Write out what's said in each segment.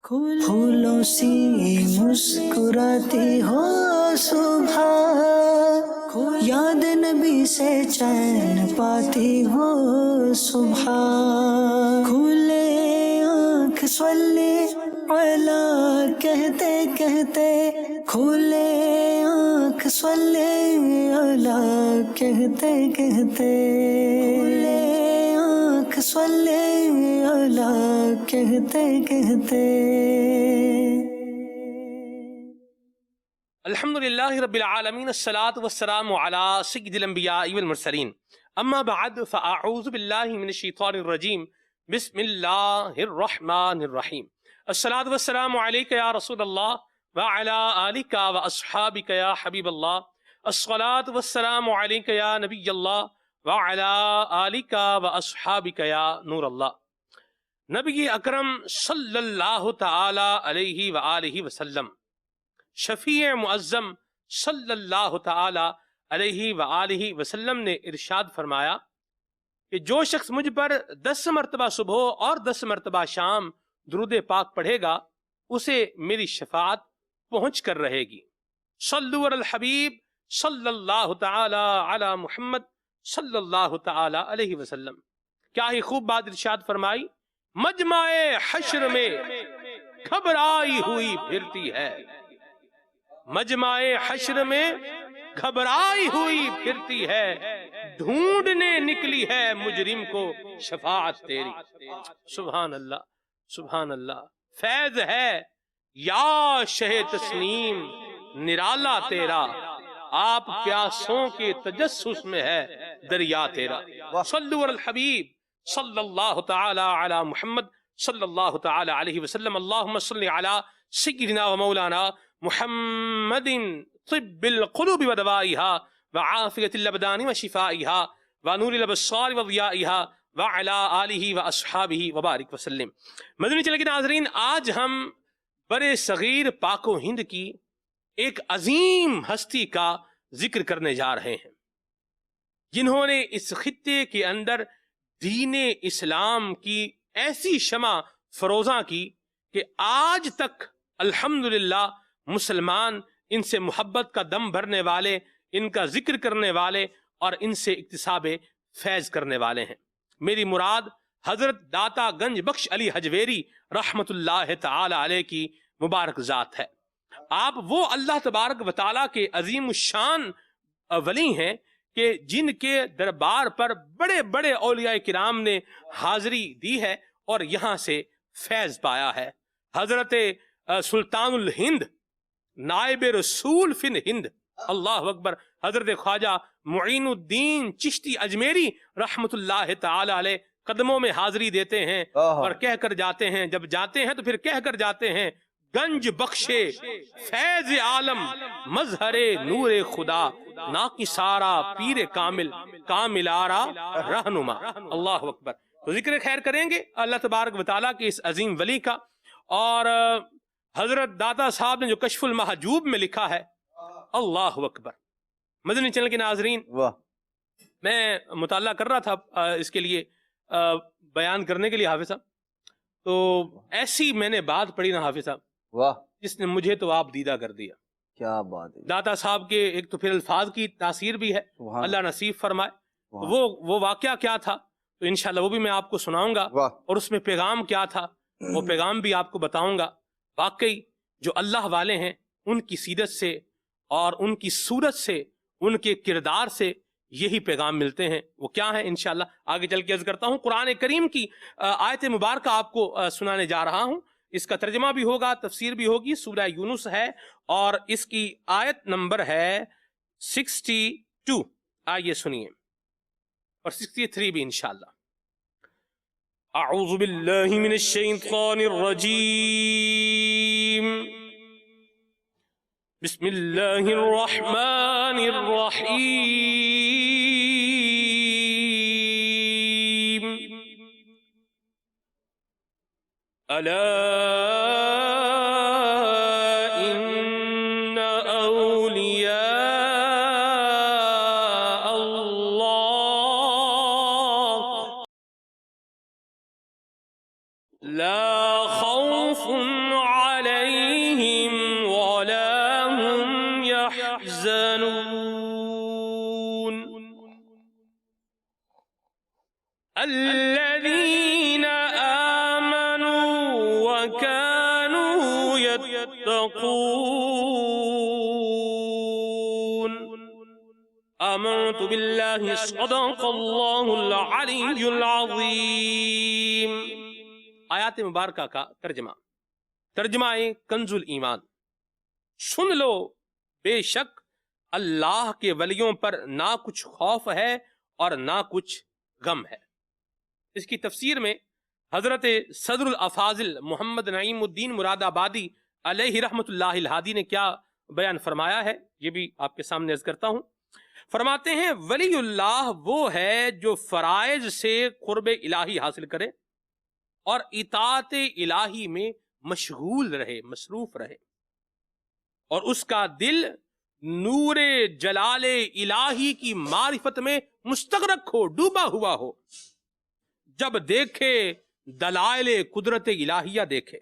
پھولوں سی مسکراتی ہو صبح، یاد نبی سے چین پاتی ہو صبح، کھلے آنکھ صلی علی کہتے کہتے، کھلے آنکھ صلی علی کہتے کہتے، کھلے آنکھ صلی علی کہتے کہتے۔ الحمد للہ رب العالمین، الصلاۃ والسلام علی سید الانبیاء والمرسلین، اما بعد فاعوذ باللہ من الشیطان الرجیم، بسم اللہ الرحمن الرحیم۔ الصلاۃ والسلام علیک یا رسول اللہ وعلی آلک واصحابک یا حبیب اللہ، الصلاۃ والسلام علیک یا نبی اللہ وعلی آلک واصحابک یا نور اللہ۔ نبی اکرم صلی اللہ تعالی علیہ وآلہ وسلم، شفیع معظم صلی اللہ تعالی علیہ وآلہ وسلم نے ارشاد فرمایا کہ جو شخص مجھ پر 10 مرتبہ صبح اور 10 مرتبہ شام درود پاک پڑھے گا، اسے میری شفاعت پہنچ کر رہے گی۔ صلو علی الحبیب صلی اللہ تعالی علی محمد صلی اللہ تعالی علیہ وسلم۔ کیا ہی خوب بات ارشاد فرمائی، مجمع حشر میں گھبرائی ہوئی پھرتی ہے، مجمع حشر میں گھبرائی ہوئی پھرتی ہے، ڈھونڈنے نکلی ہے مجرم کو شفاعت تیری۔ سبحان اللہ، سبحان اللہ۔ فیض ہے یا شہ تسنیم نرالا تیرا، آپ پیاسوں کے تجسس میں ہے دریا تیرا۔ صلو علی الحبیب صلی اللہ تعالی علی محمد صلی اللہ تعالی علیہ وسلم۔ اللہم صلی علی سیدنا و مولانا محمد طب القلوب ودوائها وعافیت الابدان وشفائها ونور الابصار وضیائها وعلى آلہ واصحابہ وبارک وسلم۔ مدنی چینل کے ناظرین، آج ہم برے صغیر پاک و ہند کی ایک عظیم ہستی کا ذکر کرنے جا رہے ہیں، جنہوں نے اس خطے کے اندر دین اسلام کی ایسی شمع فروزاں کی کہ آج تک الحمدللہ مسلمان ان سے محبت کا دم بھرنے والے، ان کا ذکر کرنے والے اور ان سے اکتساب فیض کرنے والے ہیں۔ میری مراد حضرت داتا گنج بخش علی حجویری رحمت اللہ تعالی علیہ کی مبارک ذات ہے۔ آپ وہ اللہ تبارک و تعالیٰ کے عظیم الشان ولی ہیں کہ جن کے دربار پر بڑے بڑے اولیاء کرام نے حاضری دی ہے اور یہاں سے فیض پایا ہے۔ حضرت سلطان الہند، نائب رسول فن ہند، اللہ اکبر، حضرت خواجہ معین الدین چشتی اجمیری رحمت اللہ تعالی علیہ قدموں میں حاضری دیتے ہیں اور کہہ کر جاتے ہیں، جب جاتے ہیں تو پھر کہہ کر جاتے ہیں، گنج بخشے فیض عالم مظہر نور خدا، ناقی سارا پیر کامل کامل آرا رہنما۔ اللہ اکبر۔ تو ذکر خیر کریں گے اللہ تبارک و تعالیٰ کے اس عظیم ولی کا، اور حضرت داتا صاحب نے جو کشف المحجوب میں لکھا ہے، اللہ اکبر۔ مدنی چینل کے ناظرین، میں مطالعہ کر رہا تھا اس کے لیے بیان کرنے کے لیے حافظ صاحب، تو ایسی میں نے بات پڑھی نا حافظ صاحب، جس نے مجھے تو آپ دیدہ کر دیا۔ کیا بات ہے! داتا صاحب کے ایک تو پھر الفاظ کی تاثیر بھی ہے، اللہ نصیب فرمائے۔ وہ واقعہ کیا تھا تو انشاءاللہ وہ بھی میں آپ کو سناؤں گا، اور اس میں پیغام کیا تھا وہ پیغام بھی آپ کو بتاؤں گا۔ واقعی جو اللہ والے ہیں، ان کی سیرت سے اور ان کی صورت سے، ان کے کردار سے یہی پیغام ملتے ہیں۔ وہ کیا ہیں انشاءاللہ آگے چل کے عرض کرتا ہوں۔ قرآن کریم کی آیت مبارکہ آپ کو سنانے جا رہا ہوں، اس کا ترجمہ بھی ہوگا، تفسیر بھی ہوگی۔ سورہ یونس ہے اور اس کی آیت نمبر ہے 62، آئیے سنیے، اور 63 بھی انشاءاللہ۔ اعوذ باللہ من الشیطان الرجیم، بسم اللہ الرحمن الرحیم۔ الا ان اولیاء اللہ لا خوف الذین آمنوا وکانوا یتقون آمنت باللہ صدق اللہ العلی العظیم۔ آیات مبارکہ کا ترجمہ کنز الایمان۔ سن لو بے شک اللہ کے ولیوں پر نہ کچھ خوف ہے اور نہ کچھ غم ہے۔ اس کی تفسیر میں حضرت صدر الافاضل محمد نعیم الدین مراد آبادی علیہ رحمت اللہ الہادی نے کیا بیان فرمایا ہے، یہ بھی آپ کے سامنے عرض کرتا ہوں۔ فرماتے ہیں ولی اللہ وہ ہے جو فرائض سے قرب الہی حاصل کرے اور اطاعت الہی میں مشغول رہے، مصروف رہے، اور اس کا دل نور جلال الہی کی معرفت میں مستغرق ہو، ڈوبا ہوا ہو۔ جب دیکھے دلائل قدرت الہیہ دیکھے،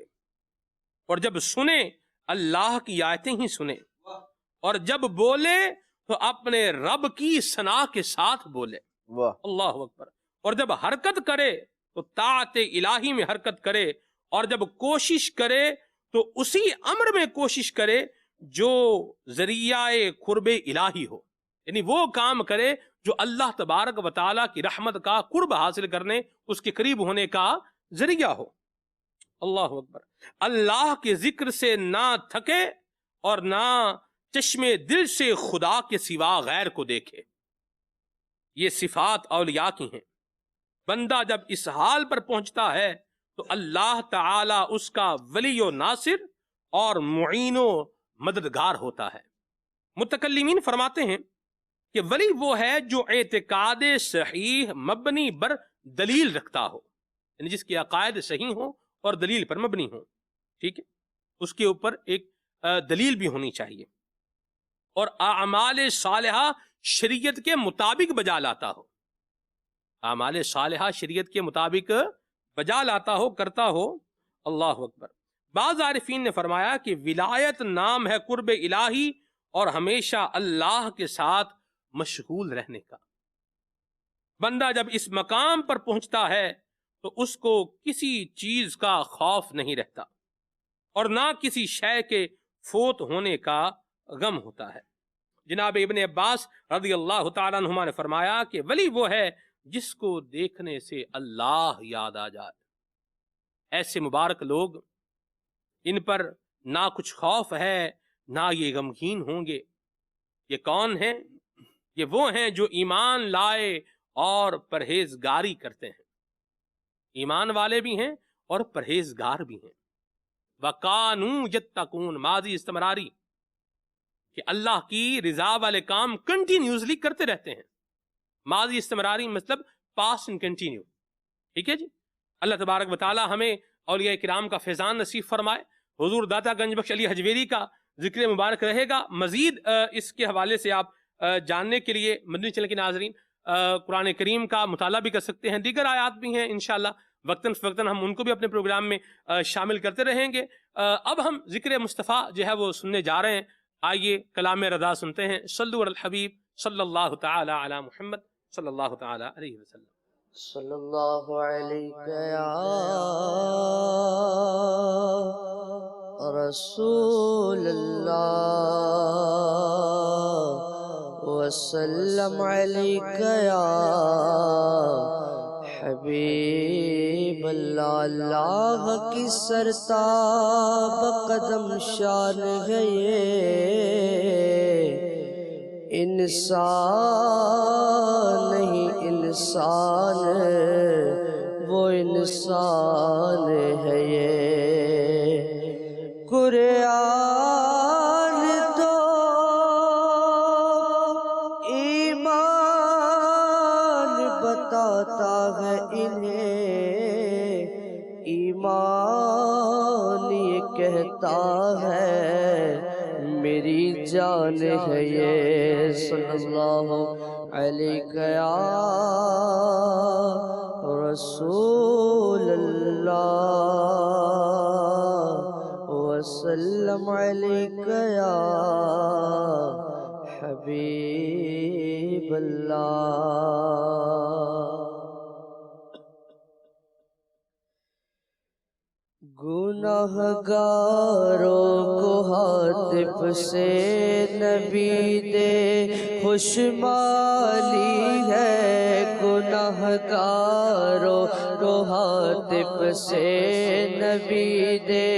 اور جب سنے اللہ کی آیتیں ہی سنے، اور جب بولے تو اپنے رب کی ثنا کے ساتھ بولے، اللہ اکبر، اور جب حرکت کرے تو طاعت الہی میں حرکت کرے، اور جب کوشش کرے تو اسی امر میں کوشش کرے جو ذریعہ قرب الہی ہو، یعنی وہ کام کرے جو اللہ تبارک و تعالیٰ کی رحمت کا قرب حاصل کرنے، اس کے قریب ہونے کا ذریعہ ہو۔ اللہ اکبر۔ اللہ کے ذکر سے نہ تھکے اور نہ چشم دل سے خدا کے سوا غیر کو دیکھے، یہ صفات اولیاء کی ہیں۔ بندہ جب اس حال پر پہنچتا ہے تو اللہ تعالی اس کا ولی و ناصر اور معین و مددگار ہوتا ہے۔ متکلمین فرماتے ہیں کہ ولی وہ ہے جو اعتقاد صحیح مبنی بر دلیل رکھتا ہو، یعنی جس کے عقائد صحیح ہوں اور دلیل پر مبنی ہوں، ٹھیک ہے، اس کے اوپر ایک دلیل بھی ہونی چاہیے، اور اعمال صالحہ شریعت کے مطابق بجا لاتا ہو، اعمال صالحہ شریعت کے مطابق بجا لاتا ہو، کرتا ہو۔ اللہ اکبر۔ بعض عارفین نے فرمایا کہ ولایت نام ہے قرب الہی اور ہمیشہ اللہ کے ساتھ مشغول رہنے کا۔ بندہ جب اس مقام پر پہنچتا ہے تو اس کو کسی چیز کا خوف نہیں رہتا اور نہ کسی شے کے فوت ہونے کا غم ہوتا ہے۔ جناب ابن عباس رضی اللہ تعالیٰ عنہما نے فرمایا کہ ولی وہ ہے جس کو دیکھنے سے اللہ یاد آ جائے۔ ایسے مبارک لوگ، ان پر نہ کچھ خوف ہے نہ یہ غمگین ہوں گے۔ یہ کون ہیں؟ یہ وہ ہیں جو ایمان لائے اور پرہیزگاری کرتے ہیں، ایمان والے بھی ہیں اور پرہیزگار بھی ہیں۔ وَقَانُوا يَتَّقُونَ، ماضی استمراری، کہ اللہ کی رضا والے کام کنٹینیوسلی کرتے رہتے ہیں۔ ماضی استمراری مطلب پاسٹ اینڈ کنٹینیو، ٹھیک ہے جی۔ اللہ تبارک و تعالی ہمیں اولیاء کرام کا فیضان نصیب فرمائے۔ حضور داتا گنج بخش علی حجویری کا ذکر مبارک رہے گا۔ مزید اس کے حوالے سے آپ جاننے کے لیے مدنی چینل کے ناظرین قرآن کریم کا مطالعہ بھی کر سکتے ہیں، دیگر آیات بھی ہیں انشاءاللہ، وقتاً فوقتاً ہم ان کو بھی اپنے پروگرام میں شامل کرتے رہیں گے۔ اب ہم ذکر مصطفیٰ جو ہے وہ سننے جا رہے ہیں۔ آئیے کلام رضا سنتے ہیں۔ صلو علی الحبیب صلی اللہ تعالی علی محمد صلی اللہ تعالی علیہ وسلم۔ صلی اللہ علیہ یا رسول اللہ وسلم علیک یا حبیب اللہ۔ اللہ کی سرتاب قدم شان ہے یہ، انسان نہیں انسان وہ انسان ہے یہ۔ قرآن تو ایمان بتاتا ہے انہیں، ایمان یہ کہتا ہے میری جان ہے یہ۔ صلی اللہ علیہ یا رسول اللہ وسلم علیک یا حبیب اللہ۔ گناہگاروں کو ہاتف سے نبی دے خوشمالی ہے، گناہگاروں کو ہاتف سے نبی دے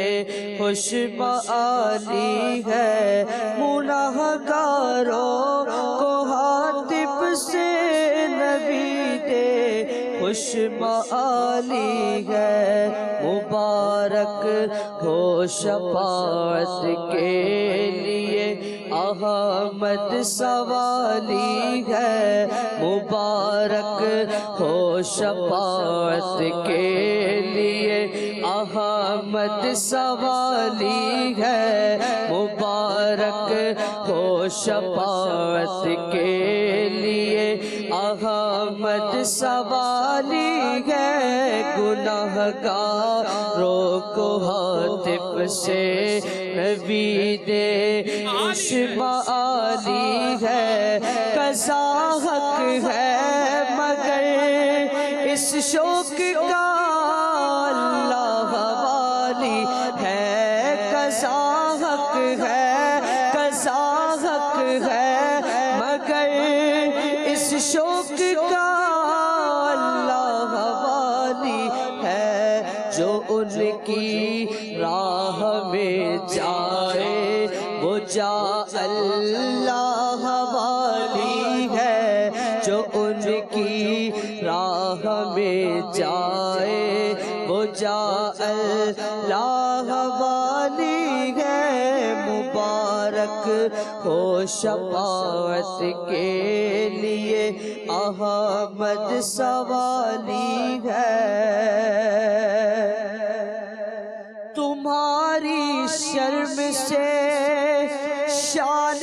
خوشمالی ہے، گناہگاروں کو ہاتف سے نبی دے خوشمالی ہے، مبارک ہو شفاعت کے لیے احمد سوالی ہے، مبارک ہو شفاعت کے لیے احمد سوالی ہے، مبارک ہو شفاعت کے لیے احمد سوالی ہے، گناہگاروں کو ہاتف سے نبی دے خوشمالی ہے، قضا حق ہے مگر اس شوق کا اللہ والی ہے، قضا حق ہے، قضا حق ہے مگر اس شوق کا اللہ والی ہے، جو ان کی راہ میں جائے وہ جا اللہ والی ہے، جو ان کی راہ میں جائے وہ جا اللہ والی ہے، مبارک ہو شفاعت کے لیے احمد سوالی ہے، تمہاری شرم سے شان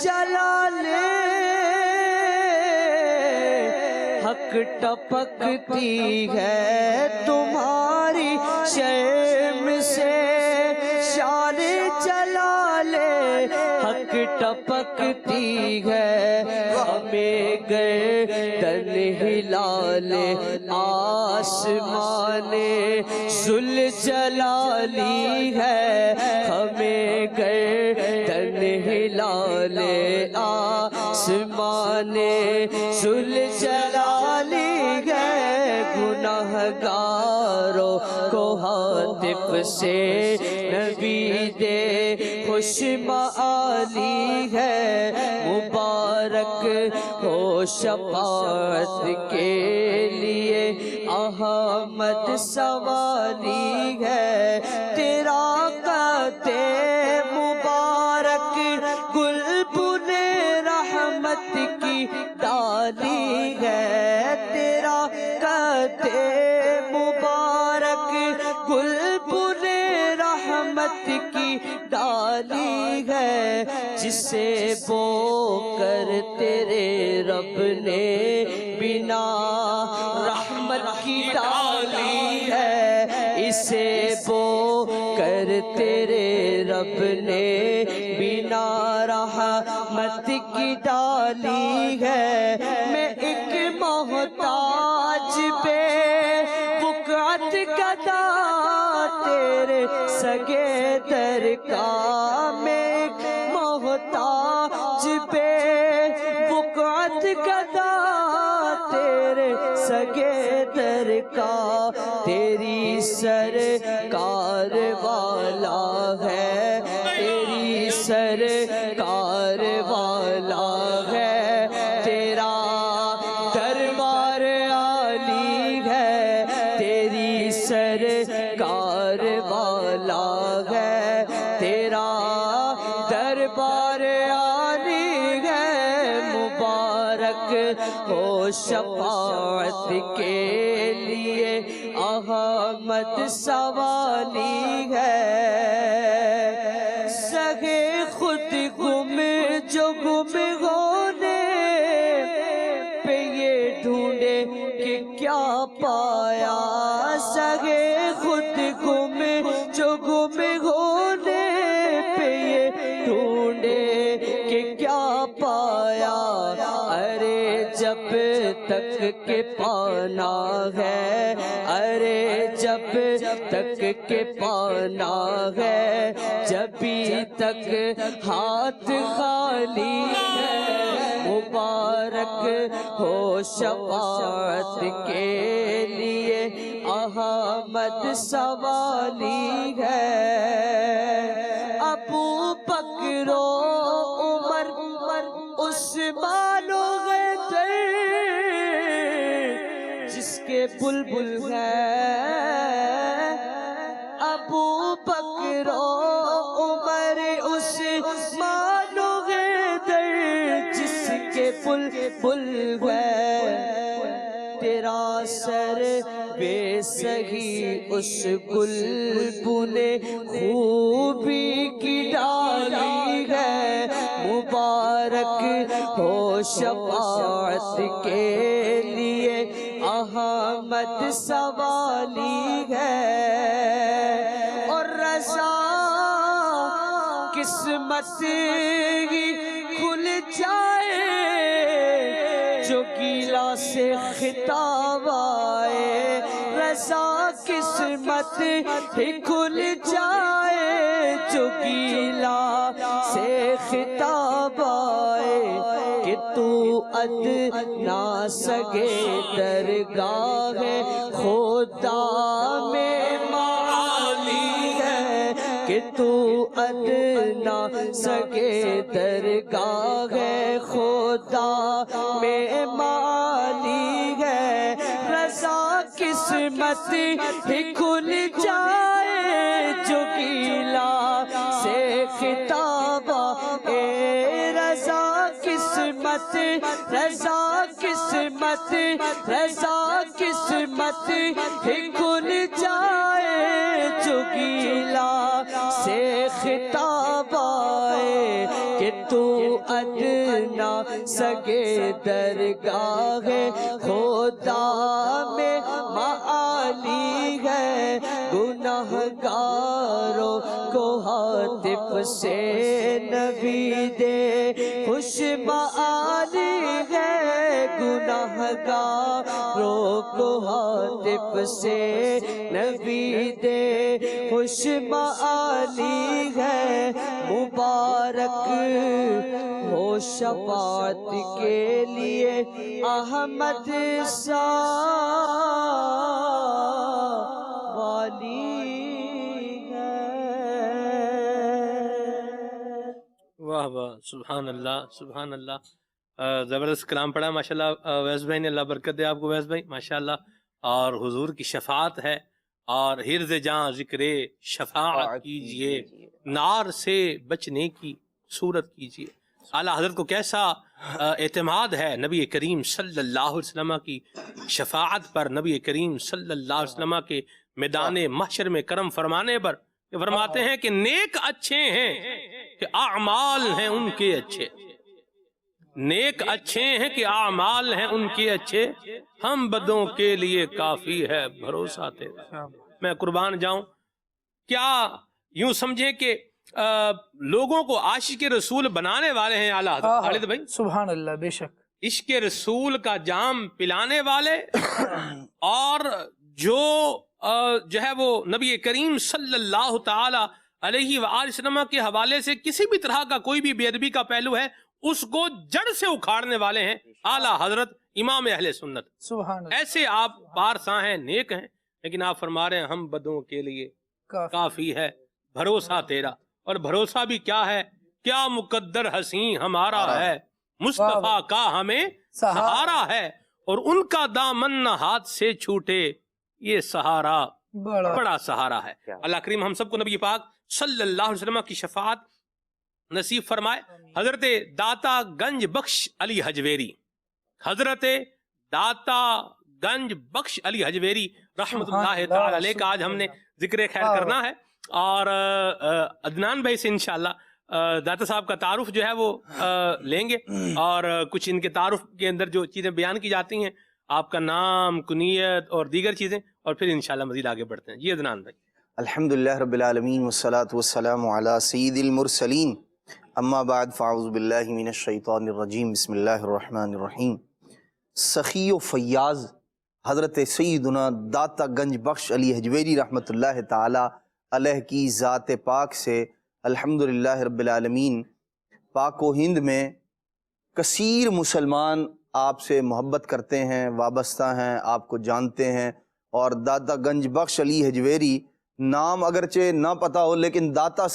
جلال حق ٹپکتی ہے، تمہاری شرم سے شان جلال حق ٹپکتی ہے، ہمیں گردن ہلال آسمان ذوالجلالی ہے، ہمیں گردن ہلال آسمان ذوالجلالی ہے، گناہگاروں کو ہاتف سے نبی دے خوشمالی ہے، مبارک ہو شفاعت کے لیے احمد سوالی ہے، تیرا قد مبارک گلبن رحمت کی ڈالی ہے، تیرا قد مبارک گلبن رحمت کی ڈالی ہے، جسے بو کر تیرے رب نے بنا رحمت کی ڈالی ہے، اسے بو کر تیرے رب نے بنا رحمت کی ڈالی ہے، میں ایک محتاج بے بکعت گدا تیرے سگے در کا، میں ایک محتاج بے بکعت گدا تیرے سگے در کا، تیری سرکار والا ہے، تیری سرکار والا ہے، تیرا دربار عالی ہے، تیری سرکار والا ہے، تیرا دربار عالی ہے، مبارک ہو شفاعت کے لیے احمد سوالی ہے، سگے خود گم جو گم ہونے پہ یہ ڈھونڈے کہ کیا پایا، سگے خود گم جو گم ہونے پہ یہ ڈھونڈے کہ کیا پایا، ارے جب تک کے پانا ہے، ارے جب تک کے پانا ہے، جبھی تک ہاتھ خالی ہے، مبارک ہو شفاعت کے لیے احمد سوالی ہے۔ ابو بکر و عمر عثمان و حیدر جس کے بلبل ہیں، ابو بکر و عمر عثمان و حیدر جس کے بلبل ہیں، تیرا سر بے سہی اس گلبن نے خوبی کی ڈالی ہے، مبارک ہو شفاعت کے لیے احمد سوالی ہے۔ اور رضا قسمت ہی کھل جائے جو گیلا سے خطاب آئے، رضا قسمت ہی کھل جائے جو گیلا سے خطاب آئے، کہ تو ادنا سگے درگاہ خدا میں معالی ہے، کہ تو ادنا سگے درگاہ خدا میں معالی ہے، رضا قسمت ہی کھل جائے جو گیلا سے خطاب اے، رضا قسمت رضا قسمت رضا قسمت ہی کھل جائے جو گیلا سے خطاب آئے، کہ تو ادنا سگے درگاہ خدا میں معالی ہے، گناہگاروں کو ہاتف سے نبی دے خوش معالی ہے، گناہگاروں کو ہاتف سے نبی دے خوش معالی ہے، مبارک ہو شفاعت کے لیے احمد سوالی ہے۔ واہ واہ، سبحان اللہ سبحان اللہ، زبردست کلام پڑھا ماشاءاللہ ویس بھائی نے، اللہ برکت دے آپ کو ویس بھائی ماشاءاللہ، اور حضور کی شفاعت ہے، اور حرز جاں ذکر شفاعت کیجئے، نار سے بچنے کی صورت کیجئے۔ اعلیٰ حضرت کو کیسا اعتماد ہے نبی کریم صلی اللہ علیہ وسلم کی شفاعت پر، نبی کریم صلی اللہ علیہ وسلم کے میدان محشر میں کرم فرمانے پر، فرماتے ہیں کہ نیک اچھے ہیں کہ اعمال ہیں ان کے اچھے، نیک اچھے ہیں کہ اعمال ہیں ان کے اچھے، ہم بدوں کے لیے کافی ہے بھروسہ تیرا۔ میں قربان جاؤں، کیا یوں سمجھیں کہ لوگوں کو عاشق رسول بنانے والے ہیں اعلیٰ حضرت خالد بھائی، سبحان اللہ، بے شک عشق رسول کا جام پلانے والے، اور جو ہے وہ نبی کریم صلی اللہ تعالی علیہ وآلہ وسلم کے حوالے سے کسی بھی طرح کا کوئی بھی بے ادبی کا پہلو ہے اس کو جڑ سے اکھاڑنے والے ہیں اعلیٰ حضرت امام اہل سنت۔ سبحان اللہ، ایسے آپ پارساں ہیں، نیک ہیں، لیکن آپ فرما رہے ہیں ہم بدوں کے لیے کافی ہے بھروسہ تیرا۔ اور بھروسہ بھی کیا ہے، کیا مقدر حسین ہمارا ہے، مصطفیٰ کا ہمیں سہارا ہے، اور ان کا دامن نہ ہاتھ سے چھوٹے، یہ سہارا بڑا سہارا ہے۔ اللہ کریم ہم سب کو نبی پاک صلی اللہ علیہ وسلم کی شفاعت نصیب فرمائے۔ حضرت داتا گنج بخش علی حجویری، حضرت داتا گنج بخش علی حجویری رحمت اللہ تعالی علیہ کا آج ہم نے ذکر خیر کرنا ہے، اور عدنان بھائی سے انشاءاللہ داتا صاحب کا تعارف جو ہے وہ لیں گے، اور کچھ ان کے تعارف کے اندر جو چیزیں بیان کی جاتی ہیں، آپ کا نام، کنیت اور دیگر چیزیں، اور پھر انشاءاللہ مزید آگے بڑھتے ہیں۔ جی عدنان بھائی۔ الحمدللہ رب العالمین والصلاة والسلام علی سید المرسلین، اما بعد فاعوذ باللہ من الشیطان الرجیم، بسم اللہ الرحمن الرحیم۔ سخی و فیاض حضرت سیدنا داتا گنج بخش علی حجویری رحمۃ اللہ تعالی علیہ کی ذات پاک سے الحمدللہ رب العالمین پاک و ہند میں کثیر مسلمان آپ سے محبت کرتے ہیں، وابستہ ہیں، آپ کو جانتے ہیں، اور داتا گنج بخش علی حجویری نام اگرچہ نہ پتہ ہو لیکن داتا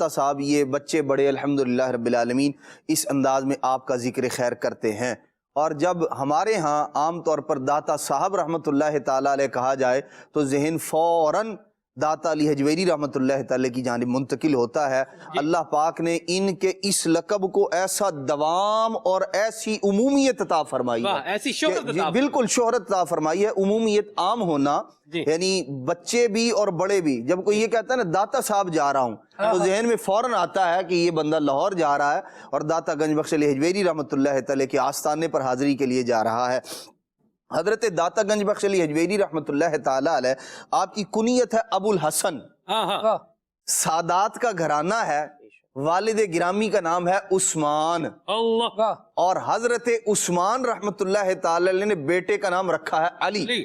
صاحب یہ بچے بڑے الحمدللہ رب العالمین اس انداز میں آپ کا ذکر خیر کرتے ہیں۔ اور جب ہمارے ہاں عام طور پر داتا صاحب رحمۃ اللہ تعالیٰ علیہ کہا جائے تو ذہن فوراً داتا علی حجویری رحمۃ اللہ تعالیٰ کی جانب منتقل ہوتا ہے۔ اللہ پاک نے ان کے اس لقب کو ایسا دوام اور ایسی عمومیت عطا فرمائی ہے، ایسی شہرت عطا بالکل شہرت عطا فرمائی ہے، عمومیت عام ہونا، یعنی بچے بھی اور بڑے بھی۔ جب کوئی یہ کہتا ہے نا داتا صاحب جا رہا ہوں تو ذہن میں فوراً آتا ہے کہ یہ بندہ لاہور جا رہا ہے اور داتا گنج بخش علی حجویری رحمۃ اللہ تعالیٰ کے آستانے پر حاضری کے لیے جا رہا ہے۔ حضرت داتا گنج بخش علی حجویری رحمۃ اللہ تعالیٰ علیہ آپ کی کنیت ہے ابو الحسن، سادات کا گھرانہ ہے، والد گرامی کا نام ہے عثمان، اور حضرت عثمان رحمۃ اللہ تعالیٰ علیہ نے بیٹے کا نام رکھا ہے علی۔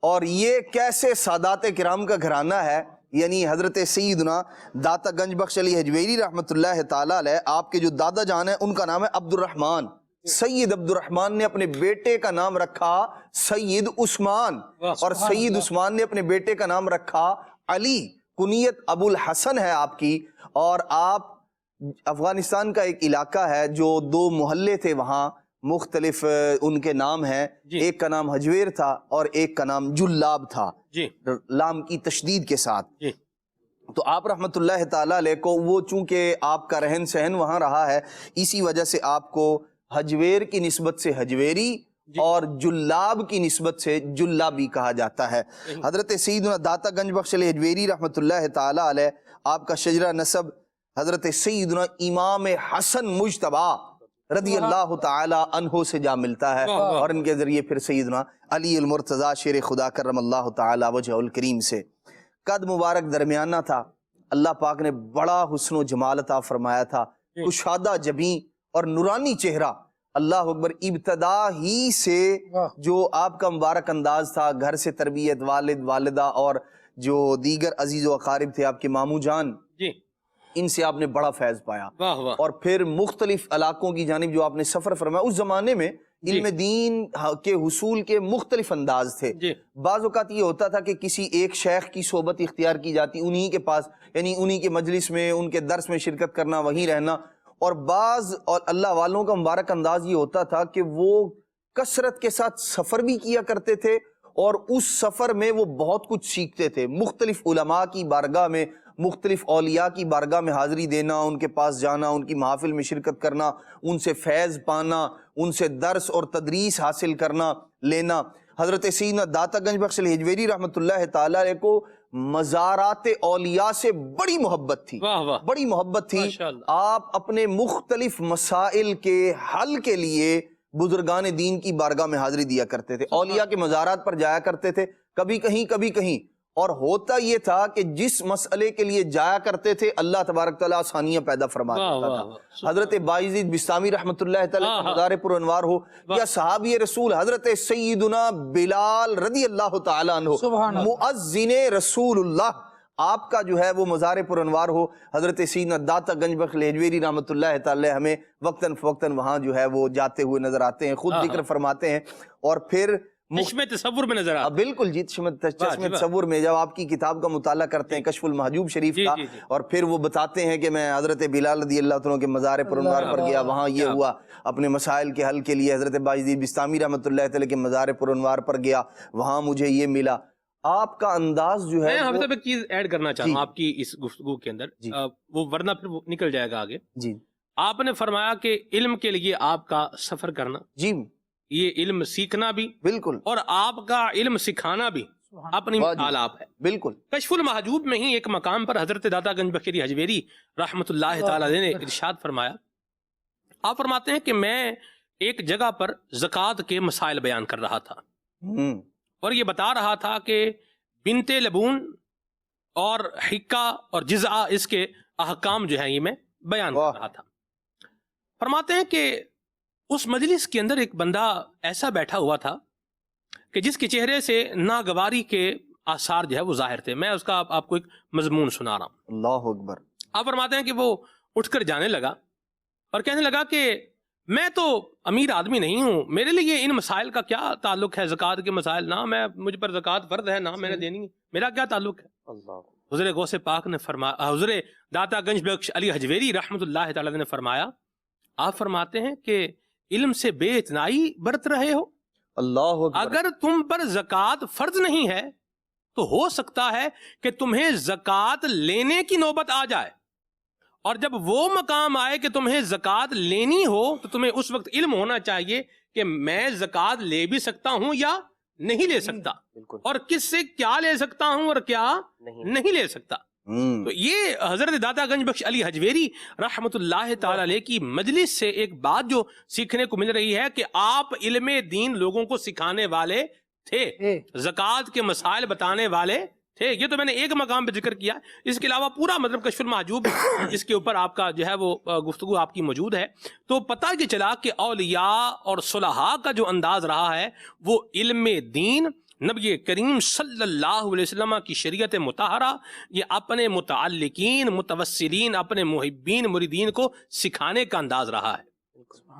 اور یہ کیسے سادات کرام کا گھرانہ ہے، یعنی حضرت سیدنا داتا گنج بخش علی حجویری رحمۃ اللہ تعالیٰ علیہ آپ کے جو دادا جان ہیں ان کا نام ہے عبد الرحمن۔ سید عبد الرحمن نے اپنے بیٹے کا نام رکھا سید عثمان، اور سید عثمان نے اپنے بیٹے کا نام رکھا علی۔ کنیت ابو الحسن ہے آپ کی، اور آپ افغانستان کا ایک علاقہ ہے جو دو محلے تھے وہاں مختلف ان کے نام ہیں، ایک کا نام حجویر تھا اور ایک کا نام جلاب تھا، لام کی تشدید کے ساتھ۔ تو آپ رحمت اللہ تعالیٰ علیہ کو وہ چونکہ آپ کا رہن سہن وہاں رہا ہے اسی وجہ سے آپ کو حجویر کی نسبت سے حجویری اور جلاب کی نسبت سے جلابی کہا جاتا ہے۔ حضرت سیدنا داتا گنج بخش علی حجویری رحمت اللہ تعالیٰ علیہ آپ کا شجرہ نسب حضرت سیدنا امام حسن مجتبی رضی اللہ تعالی عنہ سے جا ملتا ہے، اور ان کے ذریعے پھر سیدنا علی المرتضی شیر خدا کرم اللہ تعالی وجہ الکریم سے۔ قد مبارک درمیانہ تھا، اللہ پاک نے بڑا حسن و جمال عطا فرمایا تھا، کشادہ جبیں اور نورانی چہرہ، اللہ اکبر۔ ابتدا ہی سے جو آپ کا مبارک انداز تھا، گھر سے تربیت، والد والدہ اور جو دیگر عزیز و اقارب تھے، آپ کے ماموں جان، ان سے آپ نے بڑا فیض پایا، اور پھر مختلف علاقوں کی جانب جو آپ نے سفر فرمایا۔ اس زمانے میں علم دین کے حصول کے مختلف انداز تھے، بعض اوقات یہ ہوتا تھا کہ کسی ایک شیخ کی صحبت اختیار کی جاتی، انہی کے پاس، یعنی انہی کے مجلس میں، ان کے درس میں شرکت کرنا، وہیں رہنا۔ اور بعض اور اللہ والوں کا مبارک انداز یہ ہوتا تھا کہ وہ کثرت کے ساتھ سفر بھی کیا کرتے تھے، اور اس سفر میں وہ بہت کچھ سیکھتے تھے، مختلف علماء کی بارگاہ میں، مختلف اولیاء کی بارگاہ میں حاضری دینا، ان کے پاس جانا، ان کی محافل میں شرکت کرنا، ان سے فیض پانا، ان سے درس اور تدریس حاصل کرنا لینا۔ حضرت سیدنا داتا گنج بخش علی حجویری رحمۃ اللہ تعالیٰ علیہ کو مزارات اولیاء سے بڑی محبت تھی، بڑی محبت تھی۔ آپ اپنے مختلف مسائل کے حل کے لیے بزرگان دین کی بارگاہ میں حاضری دیا کرتے تھے، اولیاء کے مزارات پر جایا کرتے تھے، کبھی کہیں کبھی کہیں۔ اور ہوتا یہ تھا کہ جس مسئلے کے لیے جایا کرتے تھے اللہ تبارک تعالیٰ آسانیاں پیدا فرما دیتا تھا۔ حضرت بایزید بستامی رحمۃ اللہ تعالیٰ کا مزار پر انوار ہو، یا صحابی رسول حضرت سیدنا بلال رضی اللہ تعالیٰ عنہ مؤذن رسول اللہ، آپ کا جو ہے وہ مزار پر انوار ہو۔ حضرت سیدنا داتا گنج بخش علی حجویری رحمۃ اللہ تعالیٰ ہمیں وقتاً فوقتاً وہاں جو ہے وہ جاتے ہوئے نظر آتے ہیں، خود ذکر فرماتے ہیں، اور پھر چشم تصور میں نظر آتا ہے۔ بالکل جی، چشم تصور میں جب آپ کی کتاب کا مطالعہ کرتے ہیں کشف المحجوب شریف کا، اور پھر وہ بتاتے ہیں کہ میں حضرت بلال رضی اللہ عنہ کے مزار پر انوار پر گیا، وہاں یہ ہوا، اپنے مسائل کے حل کے لیے حضرت بایزید بستامی رحمۃ اللہ تعالی کے مزار پر انوار پر گیا، وہاں مجھے یہ ملا۔ آپ کا انداز جو ہے، میں حافظ ایک چیز ایڈ کرنا چاہتا ہوں آپ کی اس گفتگو کے اندر، وہ ورنہ پھر وہ نکل جائے گا آگے۔ جی، آپ نے فرمایا کہ علم کے لیے آپ کا سفر کرنا، جی یہ علم سیکھنا بھی، بالکل، اور آپ کا علم سکھانا بھی اپنی آلاب ہے، بالکل۔ کشف المحجوب میں ہی ایک مقام پر حضرت داتا گنج بخش علی حجویری رحمۃ اللہ تعالی علیہ نے ارشاد فرمایا، آپ فرماتے ہیں کہ میں ایک جگہ پر زکوٰۃ کے مسائل بیان کر رہا تھا، اور یہ بتا رہا تھا کہ بنت لبون اور حکہ اور جزعہ اس کے احکام جو ہیں یہ میں بیان کر رہا تھا۔ فرماتے ہیں کہ اس مجلس کے اندر ایک بندہ ایسا بیٹھا ہوا تھا کہ جس کے چہرے سے ناگواری کے آثار جو ہے وہ ظاہر تھے. میں اس کا آپ کو ایک مضمون سنا رہا ہوں. اللہ اکبر. آپ فرماتے ہیں کہ وہ اٹھ کر جانے لگا اور کہنے لگا کہ میں تو امیر آدمی نہیں ہوں, میرے لیے ان مسائل کا کیا تعلق ہے, زکوٰۃ کے مسائل, نہ مجھ پر زکوٰۃ فرض ہے نہ میں نے دینی ہے, میرا کیا تعلق ہے. حضور غوث پاک نے فرمایا, حضور داتا گنج بخش علی حجویری رحمۃ اللہ تعالی نے فرمایا, آپ فرماتے ہیں کہ علم سے بے اتنائی برت رہے ہو. اللہ اکبر. اگر تم پر زکوٰۃ فرض نہیں ہے تو ہو سکتا ہے کہ تمہیں زکوٰۃ لینے کی نوبت آ جائے, اور جب وہ مقام آئے کہ تمہیں زکوٰۃ لینی ہو تو تمہیں اس وقت علم ہونا چاہیے کہ میں زکوٰۃ لے بھی سکتا ہوں یا نہیں لے سکتا, اور کس سے کیا لے سکتا ہوں اور کیا نہیں لے سکتا. تو یہ حضرت داتا گنج بخش علی حجویری رحمۃ اللہ تعالی علیہ کی مجلس سے ایک بات جو سیکھنے کو مل رہی ہے کہ آپ علم دین لوگوں کو سکھانے والے تھے, زکوٰۃ کے مسائل بتانے والے تھے. یہ تو میں نے ایک مقام پہ ذکر کیا, اس کے علاوہ پورا مطلب کشف المحجوب اس کے اوپر آپ کا جو ہے وہ گفتگو آپ کی موجود ہے. تو پتہ یہ چلا کہ اولیاء اور صلحاء کا جو انداز رہا ہے وہ علم دین, نبی کریم صلی اللہ علیہ وسلم کی شریعت مطہرہ, یہ اپنے متعلقین متوسلین اپنے محبین مریدین کو سکھانے کا انداز رہا ہے,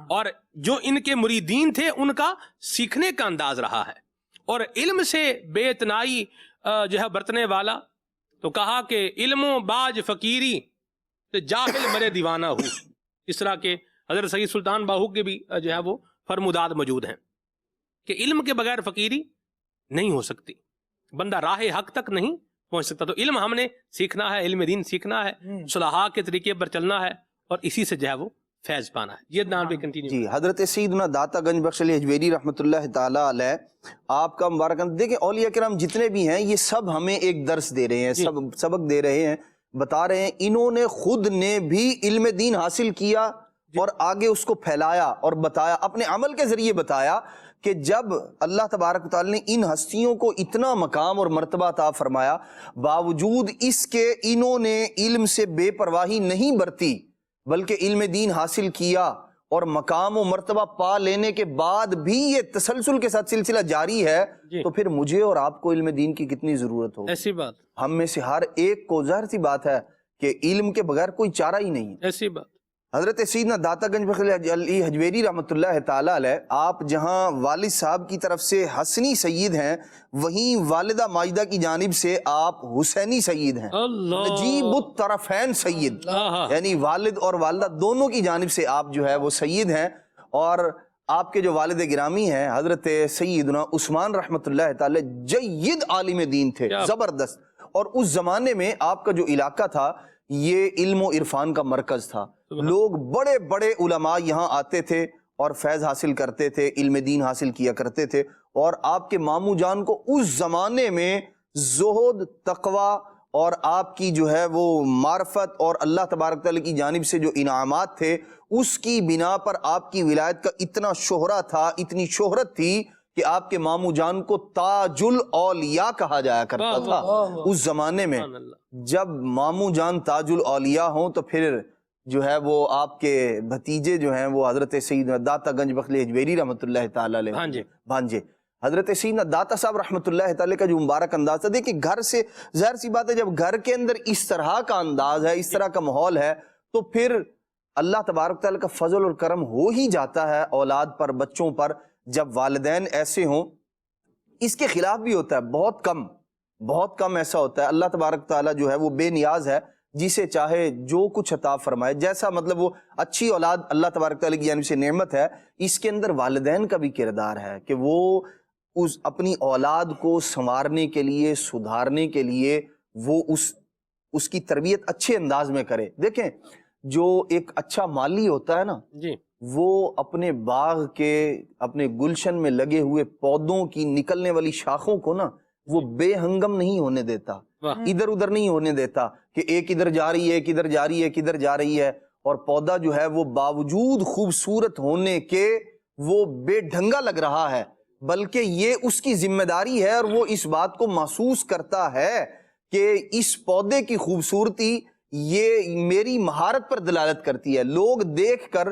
اور جو ان کے مریدین تھے ان کا سیکھنے کا انداز رہا ہے. اور علم سے بے اتنائی جو ہے برتنے والا, تو کہا کہ علم و باج فقیری جاہل مرے دیوانہ ہو. اس طرح کے حضرت سید سلطان باہو کے بھی جو ہے وہ فرمودات موجود ہیں کہ علم کے بغیر فقیری نہیں ہو سکتی, بندہ راہ حق تک نہیں پہنچ سکتا. تو علم ہم نے سیکھنا ہے, علم دین سیکھنا ہے, صلحاء کے طریقے پر چلنا ہے, اور اسی سے جو ہے وہ فیض پانا ہے. یہ نام پہ کنٹینیو. جی, حضرت سیدنا داتا گنج بخش علی حجویری رحمۃ اللہ تعالی علیہ آپ کا مبارک. دیکھیں اولیاء کرام جتنے بھی ہیں یہ سب ہمیں ایک درس دے رہے ہیں, سبق دے رہے ہیں, بتا رہے ہیں. انہوں نے خود نے بھی علم دین حاصل کیا اور آگے اس کو پھیلایا اور بتایا, اپنے عمل کے ذریعے بتایا کہ جب اللہ تبارک و تعالی نے ان ہستیوں کو اتنا مقام اور مرتبہ عطا فرمایا, باوجود اس کے انہوں نے علم سے بے پرواہی نہیں برتی بلکہ علم دین حاصل کیا, اور مقام و مرتبہ پا لینے کے بعد بھی یہ تسلسل کے ساتھ سلسلہ جاری ہے, تو پھر مجھے اور آپ کو علم دین کی کتنی ضرورت ہو. ایسی بات ہم میں سے ہر ایک کو ظاہر سی بات ہے کہ علم کے بغیر کوئی چارہ ہی نہیں. ایسی بات. حضرت سیدنا داتا گنج بخش علی حجویری رحمۃ اللہ تعالی علیہ, آپ جہاں والد صاحب کی طرف سے حسنی سید ہیں, وہیں والدہ ماجدہ کی جانب سے آپ حسینی سید ہیں, نجیب الطرفین سید, یعنی والد اور والدہ دونوں کی جانب سے آپ جو ہے وہ سید ہیں. اور آپ کے جو والد گرامی ہیں حضرت سیدنا عثمان رحمۃ اللہ تعالی جید عالم دین تھے, زبردست. اور اس زمانے میں آپ کا جو علاقہ تھا یہ علم و عرفان کا مرکز تھا, لوگ بڑے بڑے علماء یہاں آتے تھے اور فیض حاصل کرتے تھے, علم دین حاصل کیا کرتے تھے. اور آپ کے ماموں جان کو اس زمانے میں زہد, تقوی اور آپ کی جو ہے وہ معرفت اور اللہ تبارک تعالیٰ کی جانب سے جو انعامات تھے اس کی بنا پر آپ کی ولایت کا اتنا شہرہ تھا, اتنی شہرت تھی کہ آپ کے ماموں جان کو تاج الاولیاء کہا جایا کرتا تھا اس زمانے میں. جب ماموں جان تاج الاولیاء ہوں تو پھر جو ہے وہ آپ کے بھتیجے جو ہیں وہ حضرت سیدنا داتا گنج بخش علی حجویری رحمۃ اللہ تعالی علیہ بھانجے حضرت سیدنا داتا صاحب رحمۃ اللہ تعالی کا جو مبارک انداز تھا. دیکھیں گھر سے ظاہر سی بات ہے جب گھر کے اندر اس طرح کا انداز ہے, اس طرح کا ماحول ہے, تو پھر اللہ تبارک تعالی کا فضل اور کرم ہو ہی جاتا ہے اولاد پر, بچوں پر. جب والدین ایسے ہوں, اس کے خلاف بھی ہوتا ہے, بہت کم ایسا ہوتا ہے. اللہ تبارک تعالیٰ جو ہے وہ بے نیاز ہے, جسے چاہے جو کچھ عطا فرمائے, جیسا مطلب وہ اچھی اولاد اللہ تبارک تعالیٰ کی جانب سے نعمت ہے. اس کے اندر والدین کا بھی کردار ہے کہ وہ اپنی اولاد کو سنوارنے کے لیے, سدھارنے کے لیے وہ اس کی تربیت اچھے انداز میں کرے. دیکھیں جو ایک اچھا مالی ہوتا ہے نا, وہ اپنے باغ کے, اپنے گلشن میں لگے ہوئے پودوں کی نکلنے والی شاخوں کو نا وہ بے ہنگم نہیں ہونے دیتا, ادھر ادھر نہیں ہونے دیتا کہ ایک ادھر جا رہی ہے, ایک ادھر جا رہی ہے, ایک ادھر جا رہی ہے. اور پودا جو ہے وہ باوجود خوبصورت ہونے کے وہ بے ڈھنگا لگ رہا ہے, بلکہ یہ اس کی ذمہ داری ہے اور وہ اس بات کو محسوس کرتا ہے کہ اس پودے کی خوبصورتی یہ میری مہارت پر دلالت کرتی ہے. لوگ دیکھ کر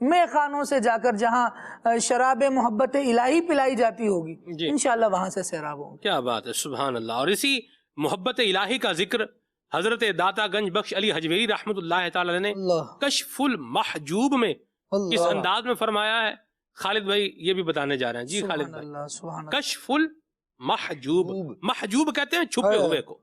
میں خانوں سے جا کر جہاں شراب محبت الہی پلائی جاتی ہوگی انشاءاللہ وہاں سے سیراب ہوں. کیا بات ہے، سبحان اللہ. اور اسی محبت الہی کا ذکر حضرت داتا گنج بخش علی حجویری رحمۃ اللہ تعالی نے کشف المحجوب میں کس انداز میں فرمایا ہے؟ خالد بھائی یہ بھی بتانے جا رہے ہیں. جی خالد بھائی. کشف المحجوب، محجوب کہتے ہیں چھپے ہوئے کو.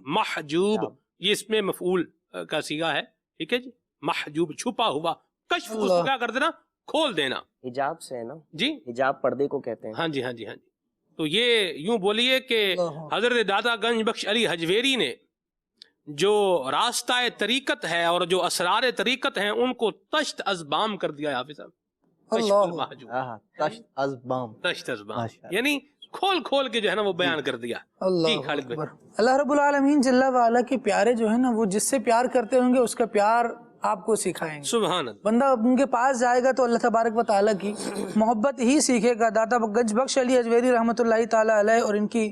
محجوب یہ اس میں مفعول کا صیغہ ہے، ٹھیک ہے جی. محجوب چھپا ہوا، کشف اس کو کیا کر دینا، کھول دینا. حجاب سے ہے نا جی، حجاب پردے کو کہتے ہیں. ہاں جی ہاں جی ہاں جی. تو یہ یوں بولیے کہ حضرت داتا گنج بخش علی حجویری نے جو راستہ طریقت ہے اور جو اسرار طریقت ہیں ان کو تشت ازبام کر دیا ہے حافظ صاحب. تشت ازبام، تشت ازبام یعنی کھول کھول کے جو ہے نا وہ بیان کر دیا. جی خالد بھائی. اللہ رب العالمین جل وعلا کے پیارے جو ہے نا وہ جس سے پیار کرتے ہوں گے اس کا پیار آپ کو سکھائیں گے. سبحان اللہ. بندہ ان کے پاس جائے گا تو اللہ تبارک و تعالیٰ کی محبت ہی سیکھے گا. داتا گنج بخش علی حجویری رحمۃ اللہ تعالیٰ علیہ اور ان کی